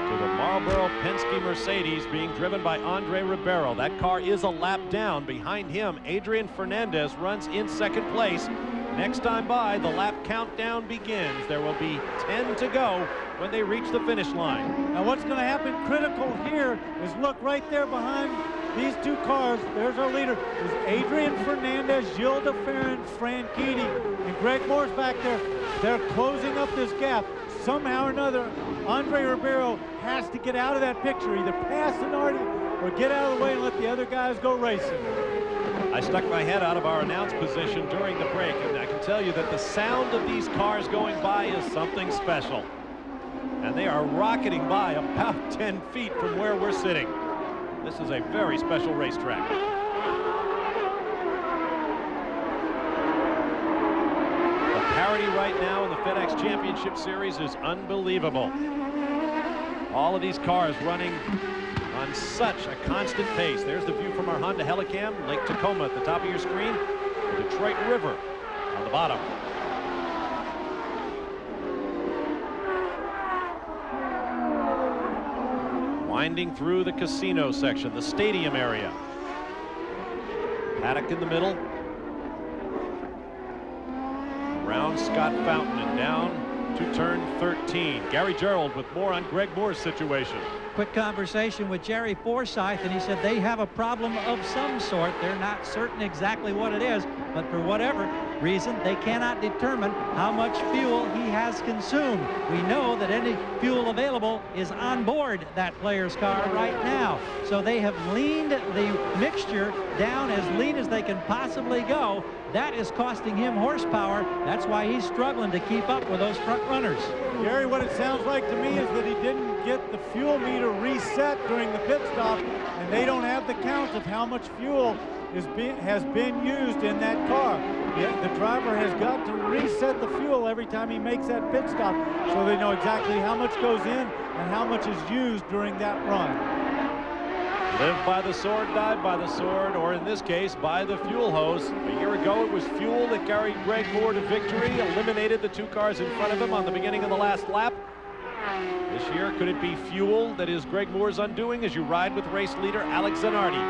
Speaker 5: to the Marlboro Penske Mercedes being driven by Andre Ribeiro. That car is a lap down. Behind him, Adrian Fernandez runs in second place. Next time by, the lap countdown begins. There will be 10 to go when they reach the finish line.
Speaker 4: Now what's going to happen critical here is look right there behind these two cars. There's our leader. Is Adrian Fernandez, Gilles de Ferran, Franchitti, and Greg Moore's back there. They're closing up this gap. Somehow or another, Andre Ribeiro has to get out of that picture, either pass Zanardi or get out of the way and let the other guys go racing.
Speaker 5: I stuck my head out of our announce position during the break, and I can tell you that the sound of these cars going by is something special. And they are rocketing by about 10 feet from where we're sitting. This is a very special racetrack. The parity right now in the FedEx Championship Series is unbelievable. All of these cars running on such a constant pace. There's the view from our Honda Helicam, Lake Tacoma at the top of your screen, the Detroit River on the bottom. Winding through the casino section, the stadium area. Paddock in the middle. Around Scott Fountain and down to turn 13. Gary Gerould with more on Greg Moore's situation.
Speaker 1: Quick conversation with Jerry Forsyth, and he said they have a problem of some sort. They're not certain exactly what it is, but for whatever reason, they cannot determine how much fuel he has consumed. We know that any fuel available is on board that player's car right now. So they have leaned the mixture down as lean as they can possibly go. That is costing him horsepower. That's why he's struggling to keep up with those front runners.
Speaker 4: Gary, what it sounds like to me is that he didn't get the fuel meter reset during the pit stop, and they don't have the count of how much fuel has been used in that car. The driver has got to reset the fuel every time he makes that pit stop, so they know exactly how much goes in and how much is used during that run.
Speaker 5: Live by the sword, die by the sword, or in this case, by the fuel hose. A year ago, it was fuel that carried Greg Moore to victory, eliminated the two cars in front of him on the beginning of the last lap. This year, could it be fuel that is Greg Moore's undoing as you ride with race leader Alex Zanardi?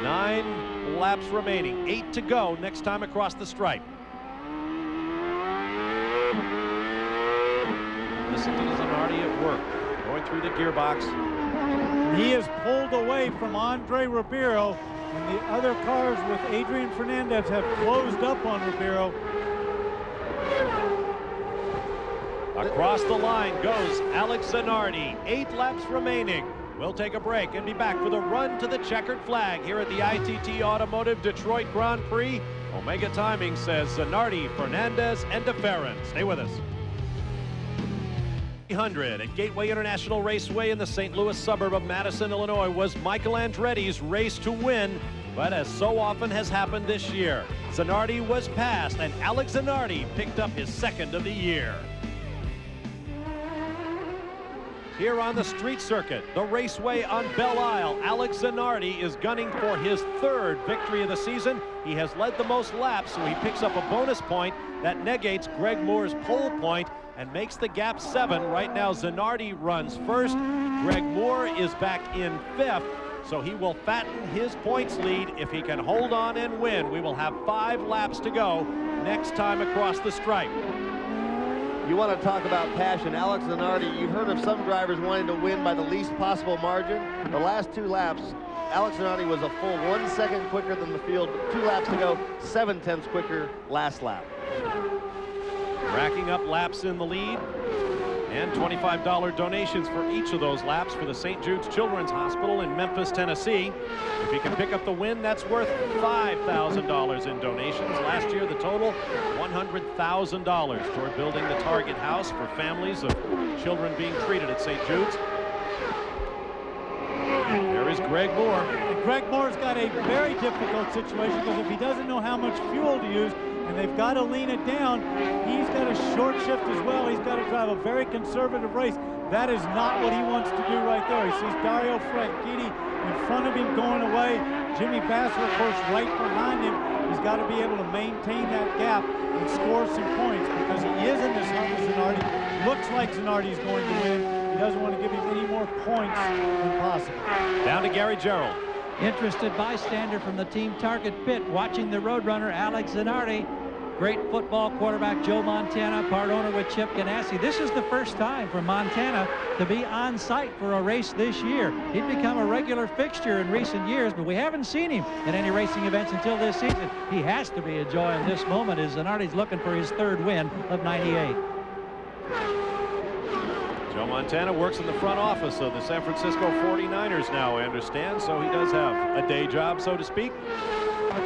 Speaker 5: 9 laps remaining, 8 to go next time across the stripe. Listen to Zanardi at work, going through the gearbox.
Speaker 4: He is pulled away from Andre Ribeiro, and the other cars with Adrian Fernandez have closed up on Ribeiro.
Speaker 5: Across the line goes Alex Zanardi. 8 laps remaining. We'll take a break and be back for the run to the checkered flag here at the ITT Automotive Detroit Grand Prix. Omega Timing says Zanardi, Fernandez, and de Ferran. Stay with us. 300 at Gateway International Raceway in the St. Louis suburb of Madison, Illinois, was Michael Andretti's race to win, but as so often has happened this year, Zanardi was passed, and Alex Zanardi picked up his second of the year. Here on the street circuit, the raceway on Belle Isle, Alex Zanardi is gunning for his 3rd victory of the season. He has led the most laps, so he picks up a bonus point that negates Greg Moore's pole point and makes the gap 7. Right now, Zanardi runs first. Greg Moore is back in 5th, so he will fatten his points lead if he can hold on and win. We will have 5 laps to go next time across the stripe.
Speaker 6: You want to talk about passion. Alex Zanardi, you've heard of some drivers wanting to win by the least possible margin. The last 2 laps, Alex Zanardi was a full 1 second quicker than the field. 2 laps to go, 7/10 quicker last lap.
Speaker 5: Racking up laps in the lead. And $25 donations for each of those laps for the St. Jude's Children's Hospital in Memphis, Tennessee. If he can pick up the win, that's worth $5,000 in donations. Last year, the total, $100,000 toward building the Target House for families of children being treated at St. Jude's. There is Greg Moore.
Speaker 4: And Greg Moore's got a very difficult situation because if he doesn't know how much fuel to use, and they've got to lean it down, he's got a short shift as well. He's got to drive a very conservative race. That is not what he wants to do right there. He sees Dario Franchitti in front of him going away. Jimmy Vasser, of course, right behind him. He's got to be able to maintain that gap and score some points because he is in this hunt with Zanardi. Looks like Zanardi is going to win. He doesn't want to give him any more points than possible.
Speaker 5: Down to Gary Gerould.
Speaker 1: Interested bystander from the Team Target pit watching the Roadrunner Alex Zanardi. Great football quarterback Joe Montana, part owner with Chip Ganassi. This is the first time for Montana to be on site for a race this year. He'd become a regular fixture in recent years, but we haven't seen him at any racing events until this season. He has to be a joy in this moment as Zanardi's looking for his third win of '98.
Speaker 5: Joe Montana works in the front office of the San Francisco 49ers now, I understand, so he does have a day job, so to speak.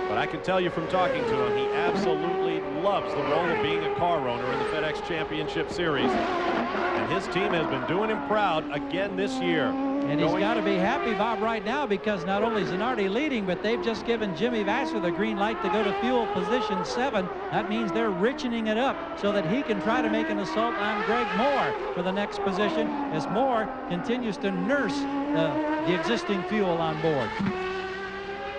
Speaker 5: But I can tell you from talking to him, he absolutely loves the role of being a car owner in the FedEx Championship Series. And his team has been doing him proud again this year.
Speaker 1: And he's got to be happy, Bob, right now because not only is Zanardi leading, but they've just given Jimmy Vasser the green light to go to fuel position 7. That means they're richening it up so that he can try to make an assault on Greg Moore for the next position as Moore continues to nurse the existing fuel on board.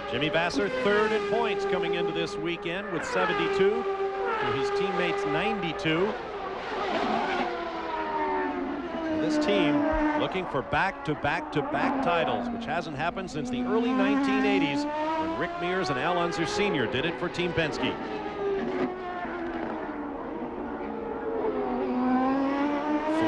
Speaker 5: Jimmy Vasser third in points coming into this weekend with 72 to his teammates 92. This team looking for back-to-back-to-back titles, which hasn't happened since the early 1980s when Rick Mears and Al Unser Sr. did it for Team Penske.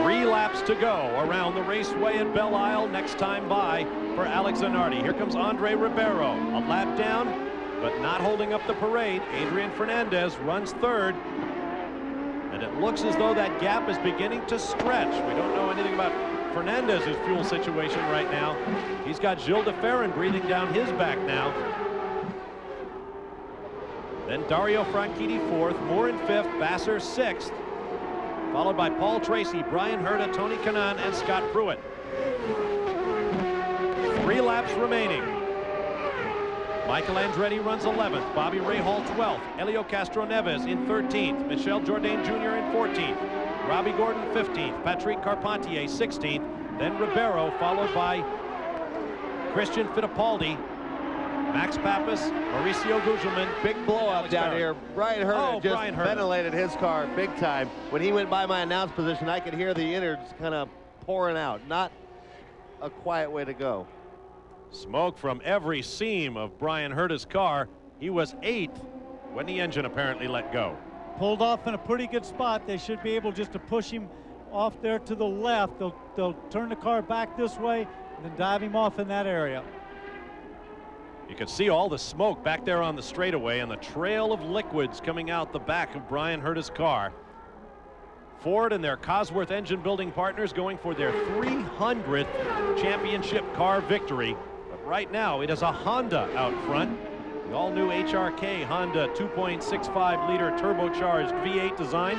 Speaker 5: Three laps to go around the raceway at Belle Isle. Next time by for Alex Zanardi. Here comes Andre Ribeiro. A lap down, but not holding up the parade. Adrian Fernandez runs third. And it looks as though that gap is beginning to stretch. We don't know anything about Fernandez's fuel situation right now. He's got Gilles de Ferran breathing down his back now. Then Dario Franchitti fourth, Moore in fifth, Vasser sixth. Followed by Paul Tracy, Brian Herta, Tony Kanaan, and Scott Pruitt. 3 laps remaining. Michael Andretti runs 11th, Bobby Rahal 12th, Helio Castroneves in 13th, Michel Jourdain Jr. in 14th, Robbie Gordon 15th, Patrick Carpentier 16th, then Ribeiro followed by Christian Fittipaldi, Max Pappas, Mauricio Gugelmin.
Speaker 6: Big blow up down here. Brian Herta just ventilated his car big time. When he went by my announce position, I could hear the innards kind of pouring out. Not a quiet way to go.
Speaker 5: Smoke from every seam of Brian Herta's car. He was 8th when the engine apparently let go.
Speaker 4: Pulled off in a pretty good spot. They should be able just to push him off there to the left. They'll turn the car back this way and then dive him off in that area.
Speaker 5: You can see all the smoke back there on the straightaway and the trail of liquids coming out the back of Brian Herta's car. Ford and their Cosworth engine building partners going for their 300th championship car victory. But right now it is a Honda out front. The all-new HRK Honda 2.65 liter turbocharged V8 design.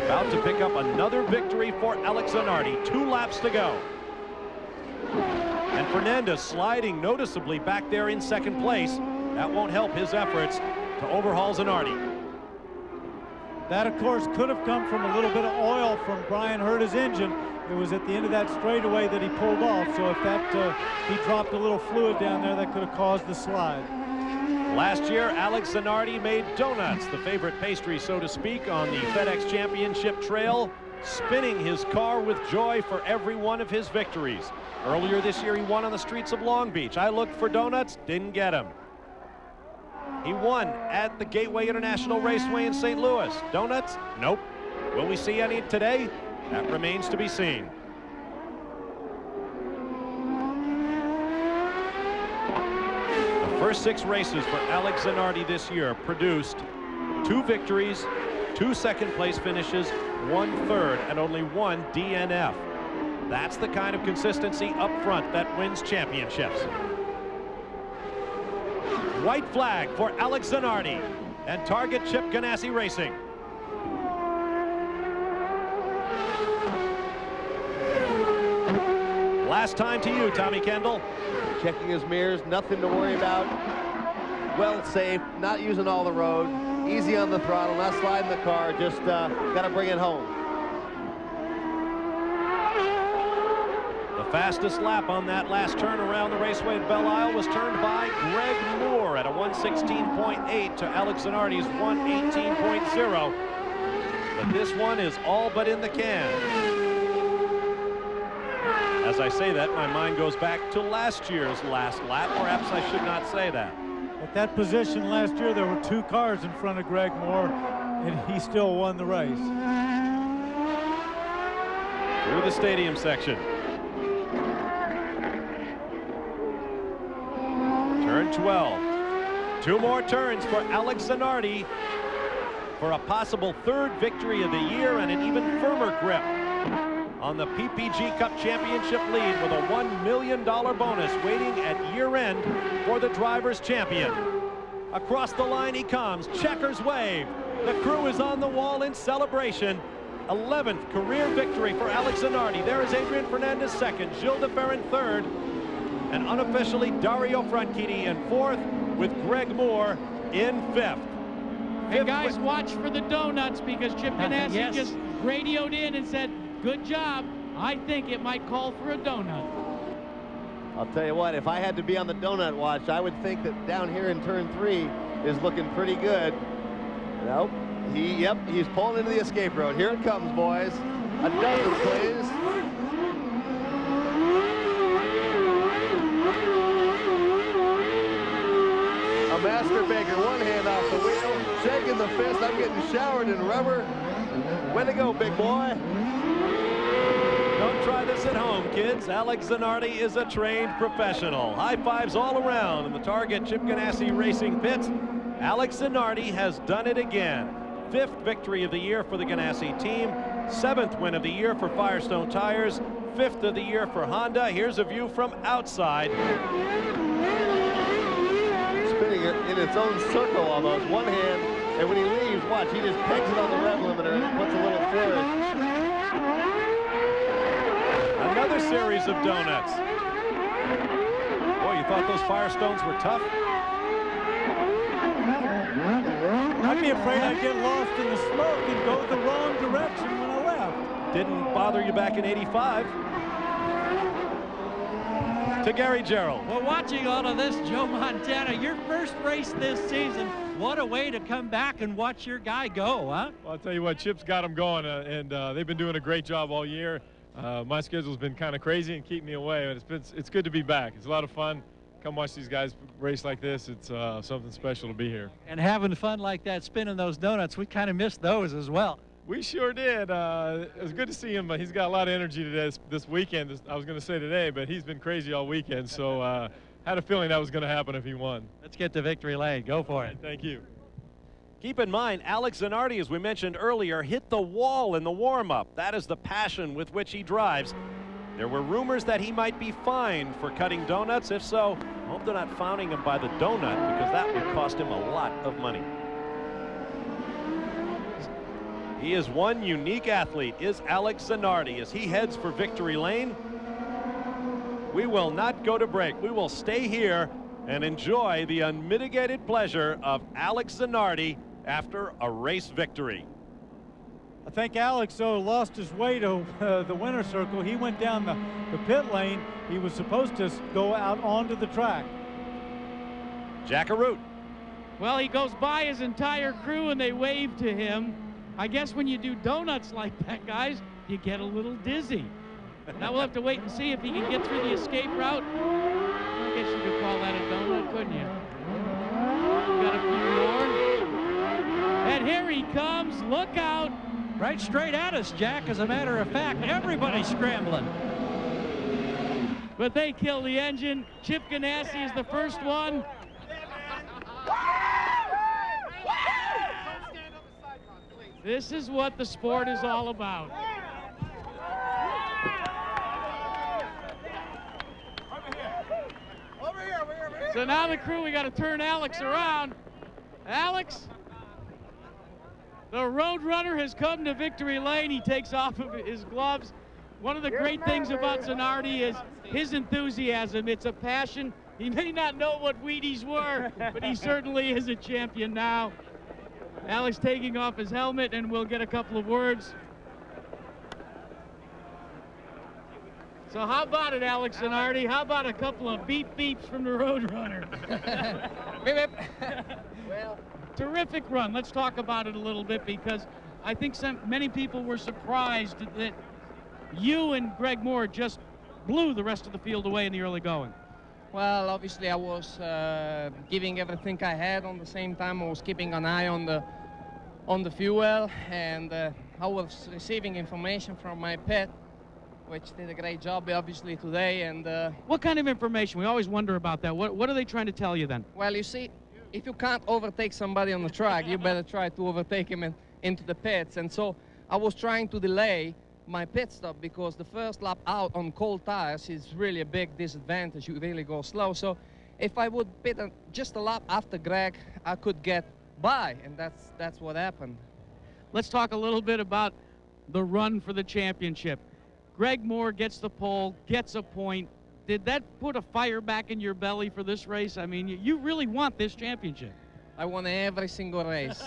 Speaker 5: About to pick up another victory for Alex Zanardi. 2 laps to go. And Fernandez sliding noticeably back there in second place. That won't help his efforts to overhaul Zanardi.
Speaker 4: That, of course, could have come from a little bit of oil from Brian Herta's engine. It was at the end of that straightaway that he pulled off. So if that he dropped a little fluid down there, that could have caused the slide.
Speaker 5: Last year, Alex Zanardi made donuts, the favorite pastry, so to speak, on the FedEx Championship Trail, spinning his car with joy for every one of his victories. Earlier this year, he won on the streets of Long Beach. I looked for donuts, didn't get them. He won at the Gateway International Raceway in St. Louis. Donuts? Nope. Will we see any today? That remains to be seen. The first 6 races for Alex Zanardi this year produced 2 victories, 2 second-place finishes, 1 third, and only 1 DNF. That's the kind of consistency up front that wins championships. White flag for Alex Zanardi and target Chip Ganassi Racing. Last time to you, Tommy Kendall.
Speaker 6: Checking his mirrors, nothing to worry about. Well safe, not using all the road, easy on the throttle, not sliding the car, just got to bring it home.
Speaker 5: The fastest lap on that last turn around the raceway at Belle Isle was turned by Greg Moore at a 1:16.8 to Alex Zanardi's 1:18.0. But this one is all but in the can. As I say that, my mind goes back to last year's last lap. Perhaps I should not say that.
Speaker 4: At that position last year, there were 2 cars in front of Greg Moore, and he still won the race.
Speaker 5: Through the stadium section. Turn 12. 2 more turns for Alex Zanardi for a possible 3rd victory of the year and an even firmer grip on the PPG Cup Championship lead with a $1 million bonus waiting at year end for the driver's champion. Across the line he comes, checkers wave. The crew is on the wall in celebration. 11th career victory for Alex Zanardi. There is Adrian Fernandez 2nd, Gilles de Ferran 3rd, and unofficially Dario Franchitti in 4th with Greg Moore in 5th.
Speaker 3: And guys, watch for the donuts because Chip Ganassi just radioed in and said, good job. I think it might call for a donut.
Speaker 6: I'll tell you what, if I had to be on the donut watch, I would think that down here in turn 3 is looking pretty good. Nope. He's pulling into the escape road. Here it comes, boys. A dozen, please. A master baker, one hand off the wheel, shaking the fist. I'm getting showered in rubber. Way to go, big boy.
Speaker 5: Don't try this at home, kids. Alex Zanardi is a trained professional. High fives all around in the target Chip Ganassi Racing pits. Alex Zanardi has done it again. 5th victory of the year for the Ganassi team. 7th win of the year for Firestone Tires. 5th of the year for Honda. Here's a view from outside.
Speaker 6: Spinning it in its own circle almost, one hand. And when he leaves, watch, he just pegs it on the rev limiter and puts a little flourish.
Speaker 5: Another series of donuts. Boy, you thought those Firestones were tough?
Speaker 4: I'd be afraid I'd get lost in the smoke and go the wrong direction when I left.
Speaker 5: Didn't bother you back in '85. To Gary Gerould.
Speaker 1: Well, watching all of this, Joe Montana, your first race this season. What a way to come back and watch your guy go, huh?
Speaker 10: Well, I'll tell you what, Chip's got him going, and they've been doing a great job all year. My schedule's been kind of crazy and keep me away, but it's good to be back. It's a lot of fun. Come watch these guys race like this. It's something special to be here.
Speaker 1: And having fun like that, spinning those donuts, we kind of missed those as well.
Speaker 10: We sure did. It was good to see him. He's got a lot of energy today, this weekend. I was going to say today, but he's been crazy all weekend. So had a feeling that was going to happen if he won.
Speaker 1: Let's get to victory lane. Go for it.
Speaker 10: Thank you.
Speaker 5: Keep in mind, Alex Zanardi, as we mentioned earlier, hit the wall in the warm-up. That is the passion with which he drives. There were rumors that he might be fined for cutting donuts. If so, I hope they're not fouling him by the donut, because that would cost him a lot of money. He is one unique athlete, is Alex Zanardi, as he heads for victory lane. We will not go to break. We will stay here and enjoy the unmitigated pleasure of Alex Zanardi after a race victory.
Speaker 4: I think Alex, though, lost his way to the winner's circle. He went down the pit lane. He was supposed to go out onto the track.
Speaker 5: Jack Arute.
Speaker 3: Well, he goes by his entire crew and they wave to him. I guess when you do donuts like that, guys, you get a little dizzy. Now we'll have to wait and see if he can get through the escape route. I guess you could call that a donut, couldn't you? Got a few more. And here he comes. Look out.
Speaker 1: Right straight at us, Jack, as a matter of fact. Everybody's scrambling.
Speaker 3: But they kill the engine. Chip Ganassi is the first one. This is what the sport is all about. So now the crew, we got to turn Alex around. Alex, the Road Runner has come to victory lane. He takes off of his gloves. One of the great things about Zanardi is his enthusiasm. It's a passion. He may not know what Wheaties were, but he certainly is a champion now. Alex taking off his helmet, and we'll get a couple of words. So how about it, Alex Zanardi? How about a couple of beep beeps from the Road Runner?
Speaker 11: Beep, beep.
Speaker 3: Well, terrific run. Let's talk about it a little bit, because I think many people were surprised that you and Greg Moore just blew the rest of the field away in the early going.
Speaker 11: Well, obviously I was giving everything I had. On the same time, I was keeping an eye on the fuel, and I was receiving information from my pit, which did a great job, obviously, today. And
Speaker 3: what kind of information? We always wonder about that. What are they trying to tell you then?
Speaker 11: Well, you see, if you can't overtake somebody on the track, you better try to overtake him into the pits. And so I was trying to delay my pit stop, because the first lap out on cold tires is really a big disadvantage. You really go slow. So if I would pit just a lap after Greg, I could get by, and that's what happened.
Speaker 3: Let's talk a little bit about the run for the championship. Greg Moore gets the pole, gets a point. Did that put a fire back in your belly for this race? I mean, you really want this championship.
Speaker 11: I won every single race.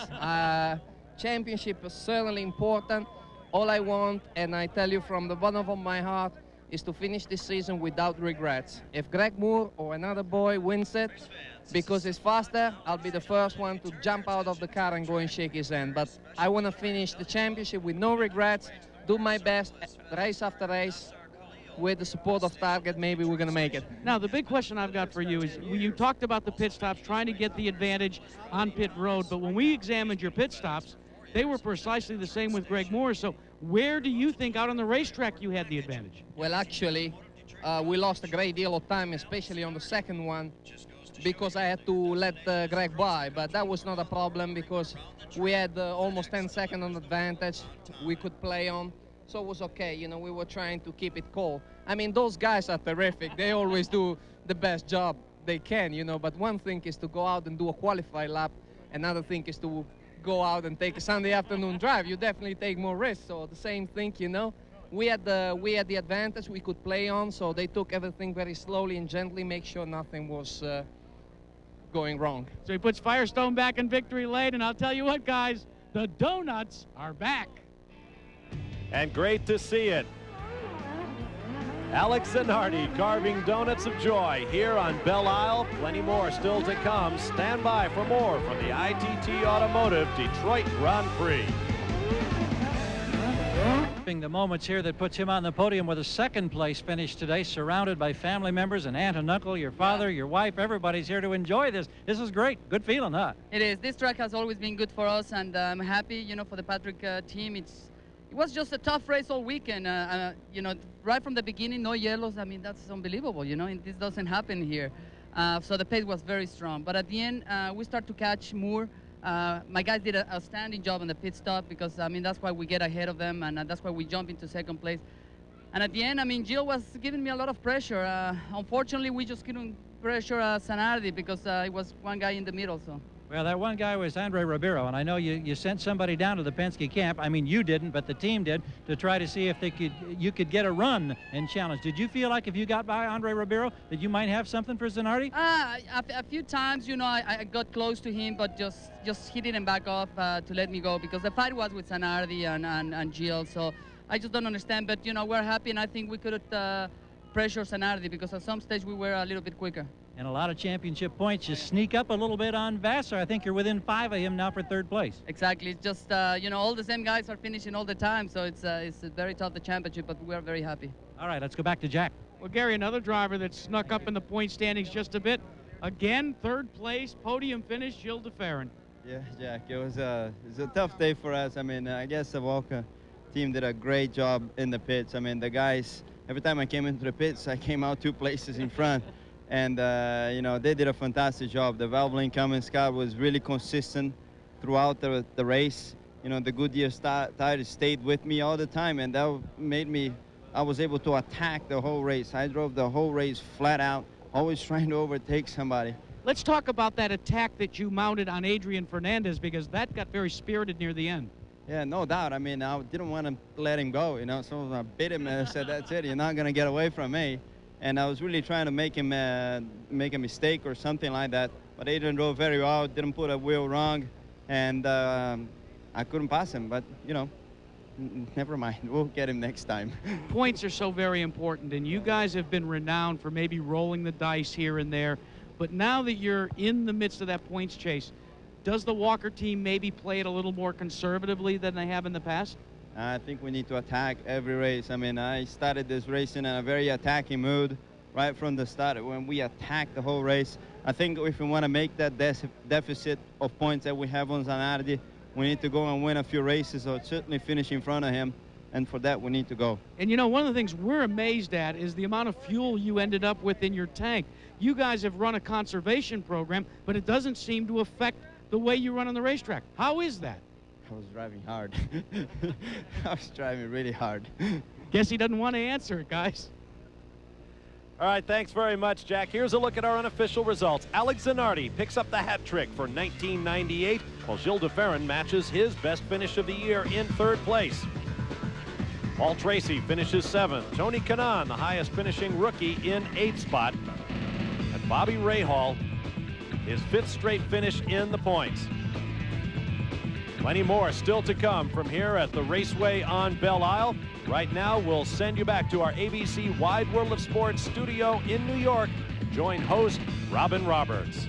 Speaker 11: Championship is certainly important. All I want, and I tell you from the bottom of my heart, is to finish this season without regrets. If Greg Moore or another boy wins it because he's faster, I'll be the first one to jump out of the car and go and shake his hand. But I want to finish the championship with no regrets, do my best race after race. With the support of Target, maybe we're going to make it.
Speaker 3: Now, the big question I've got for you is, you talked about the pit stops, trying to get the advantage on pit road, but when we examined your pit stops, they were precisely the same with Greg Moore. So where do you think out on the racetrack you had the advantage?
Speaker 11: Well, actually, we lost a great deal of time, especially on the second one, because I had to let Greg by. But that was not a problem, because we had almost 10 seconds on advantage we could play on. So it was okay. You know, we were trying to keep it cool. I mean, those guys are terrific. They always do the best job they can, you know. But one thing is to go out and do a qualified lap. Another thing is to go out and take a Sunday afternoon drive. You definitely take more risks. So the same thing, you know. We had the advantage we could play on, so they took everything very slowly and gently, make sure nothing was going wrong.
Speaker 3: So he puts Firestone back in victory lane, and I'll tell you what, guys, the donuts are back.
Speaker 5: And great to see it. Alex Zanardi carving donuts of joy here on Belle Isle. Plenty more still to come. Stand by for more from the ITT Automotive Detroit Grand Prix.
Speaker 1: The moments here that puts him on the podium with a second place finish today, surrounded by family members and aunt and uncle, your father, your wife, everybody's here to enjoy this. This is great. Good feeling, huh?
Speaker 12: It is. This track has always been good for us, and I'm happy, you know, for the Patrick team. It was just a tough race all weekend. You know, right from the beginning, no yellows. I mean, that's unbelievable, you know, and this doesn't happen here. So the pace was very strong. But at the end, we start to catch Moore. My guys did an outstanding job on the pit stop, because, I mean, that's why we get ahead of them, and that's why we jump into second place. And at the end, I mean, Gilles was giving me a lot of pressure. Unfortunately, we just couldn't pressure Zanardi, because it was one guy in the middle, so.
Speaker 1: Well, that one guy was Andre Ribeiro, and I know you sent somebody down to the Penske camp. I mean, you didn't, but the team did, to try to see if you could get a run and challenge. Did you feel like if you got by Andre Ribeiro that you might have something for Zanardi?
Speaker 12: A few times, you know, I got close to him, but just he didn't back off to let me go, because the fight was with Zanardi and Gilles. So I just don't understand, but, you know, we're happy, and I think we could pressure Zanardi, because at some stage we were a little bit quicker.
Speaker 1: And a lot of championship points. You sneak up a little bit on Vassar. I think you're within 5 of him now for third place.
Speaker 12: Exactly. It's just, you know, all the same guys are finishing all the time, so it's very tough, the championship, but we're very happy.
Speaker 1: All right, let's go back to Jack.
Speaker 3: Well, Gary, another driver that snuck up in the point standings just a bit. Again, third place, podium finish, Gilles de Ferran.
Speaker 13: Yeah, Jack, it was a tough day for us. I mean, I guess the Volca team did a great job in the pits. I mean, the guys, every time I came into the pits, I came out 2 places in front. And, you know, they did a fantastic job. The Valvoline Cummins car was really consistent throughout the race. you know, the Goodyear tires stayed with me all the time, and that made me, I was able to attack the whole race. I drove the whole race flat out, always trying to overtake somebody.
Speaker 3: Let's talk about that attack that you mounted on Adrian Fernandez, because that got very spirited near the end.
Speaker 13: Yeah, no doubt. I mean, I didn't want to let him go, you know, so I bit him and I said, that's it, you're not going to get away from me. And I was really trying to make him make a mistake or something like that. But Adrian drove very well, didn't put a wheel wrong, and I couldn't pass him. But, you know, never mind. We'll get him next time.
Speaker 3: Points are so very important, and you guys have been renowned for maybe rolling the dice here and there. But now that you're in the midst of that points chase, does the Walker team maybe play it a little more conservatively than they have in the past?
Speaker 13: I think we need to attack every race. I mean, I started this race in a very attacking mood right from the start. When we attack the whole race, I think if we want to make that deficit of points that we have on Zanardi, we need to go and win a few races or certainly finish in front of him. And for that, we need to go.
Speaker 3: And you know, one of the things we're amazed at is the amount of fuel you ended up with in your tank. You guys have run a conservation program, but it doesn't seem to affect the way you run on the racetrack. How is that?
Speaker 13: I was driving hard. I was driving really hard.
Speaker 3: Guess he doesn't want to answer it, guys.
Speaker 5: All right, thanks very much, Jack. Here's a look at our unofficial results. Alex Zanardi picks up the hat trick for 1998, while Gilles de Ferran matches his best finish of the year in 3rd place. Paul Tracy finishes 7th. Tony Kanaan, the highest finishing rookie, in 8th spot. And Bobby Rahal, his 5th straight finish in the points. Plenty more still to come from here at the Raceway on Belle Isle. Right now, we'll send you back to our ABC Wide World of Sports studio in New York. Join host Robin Roberts.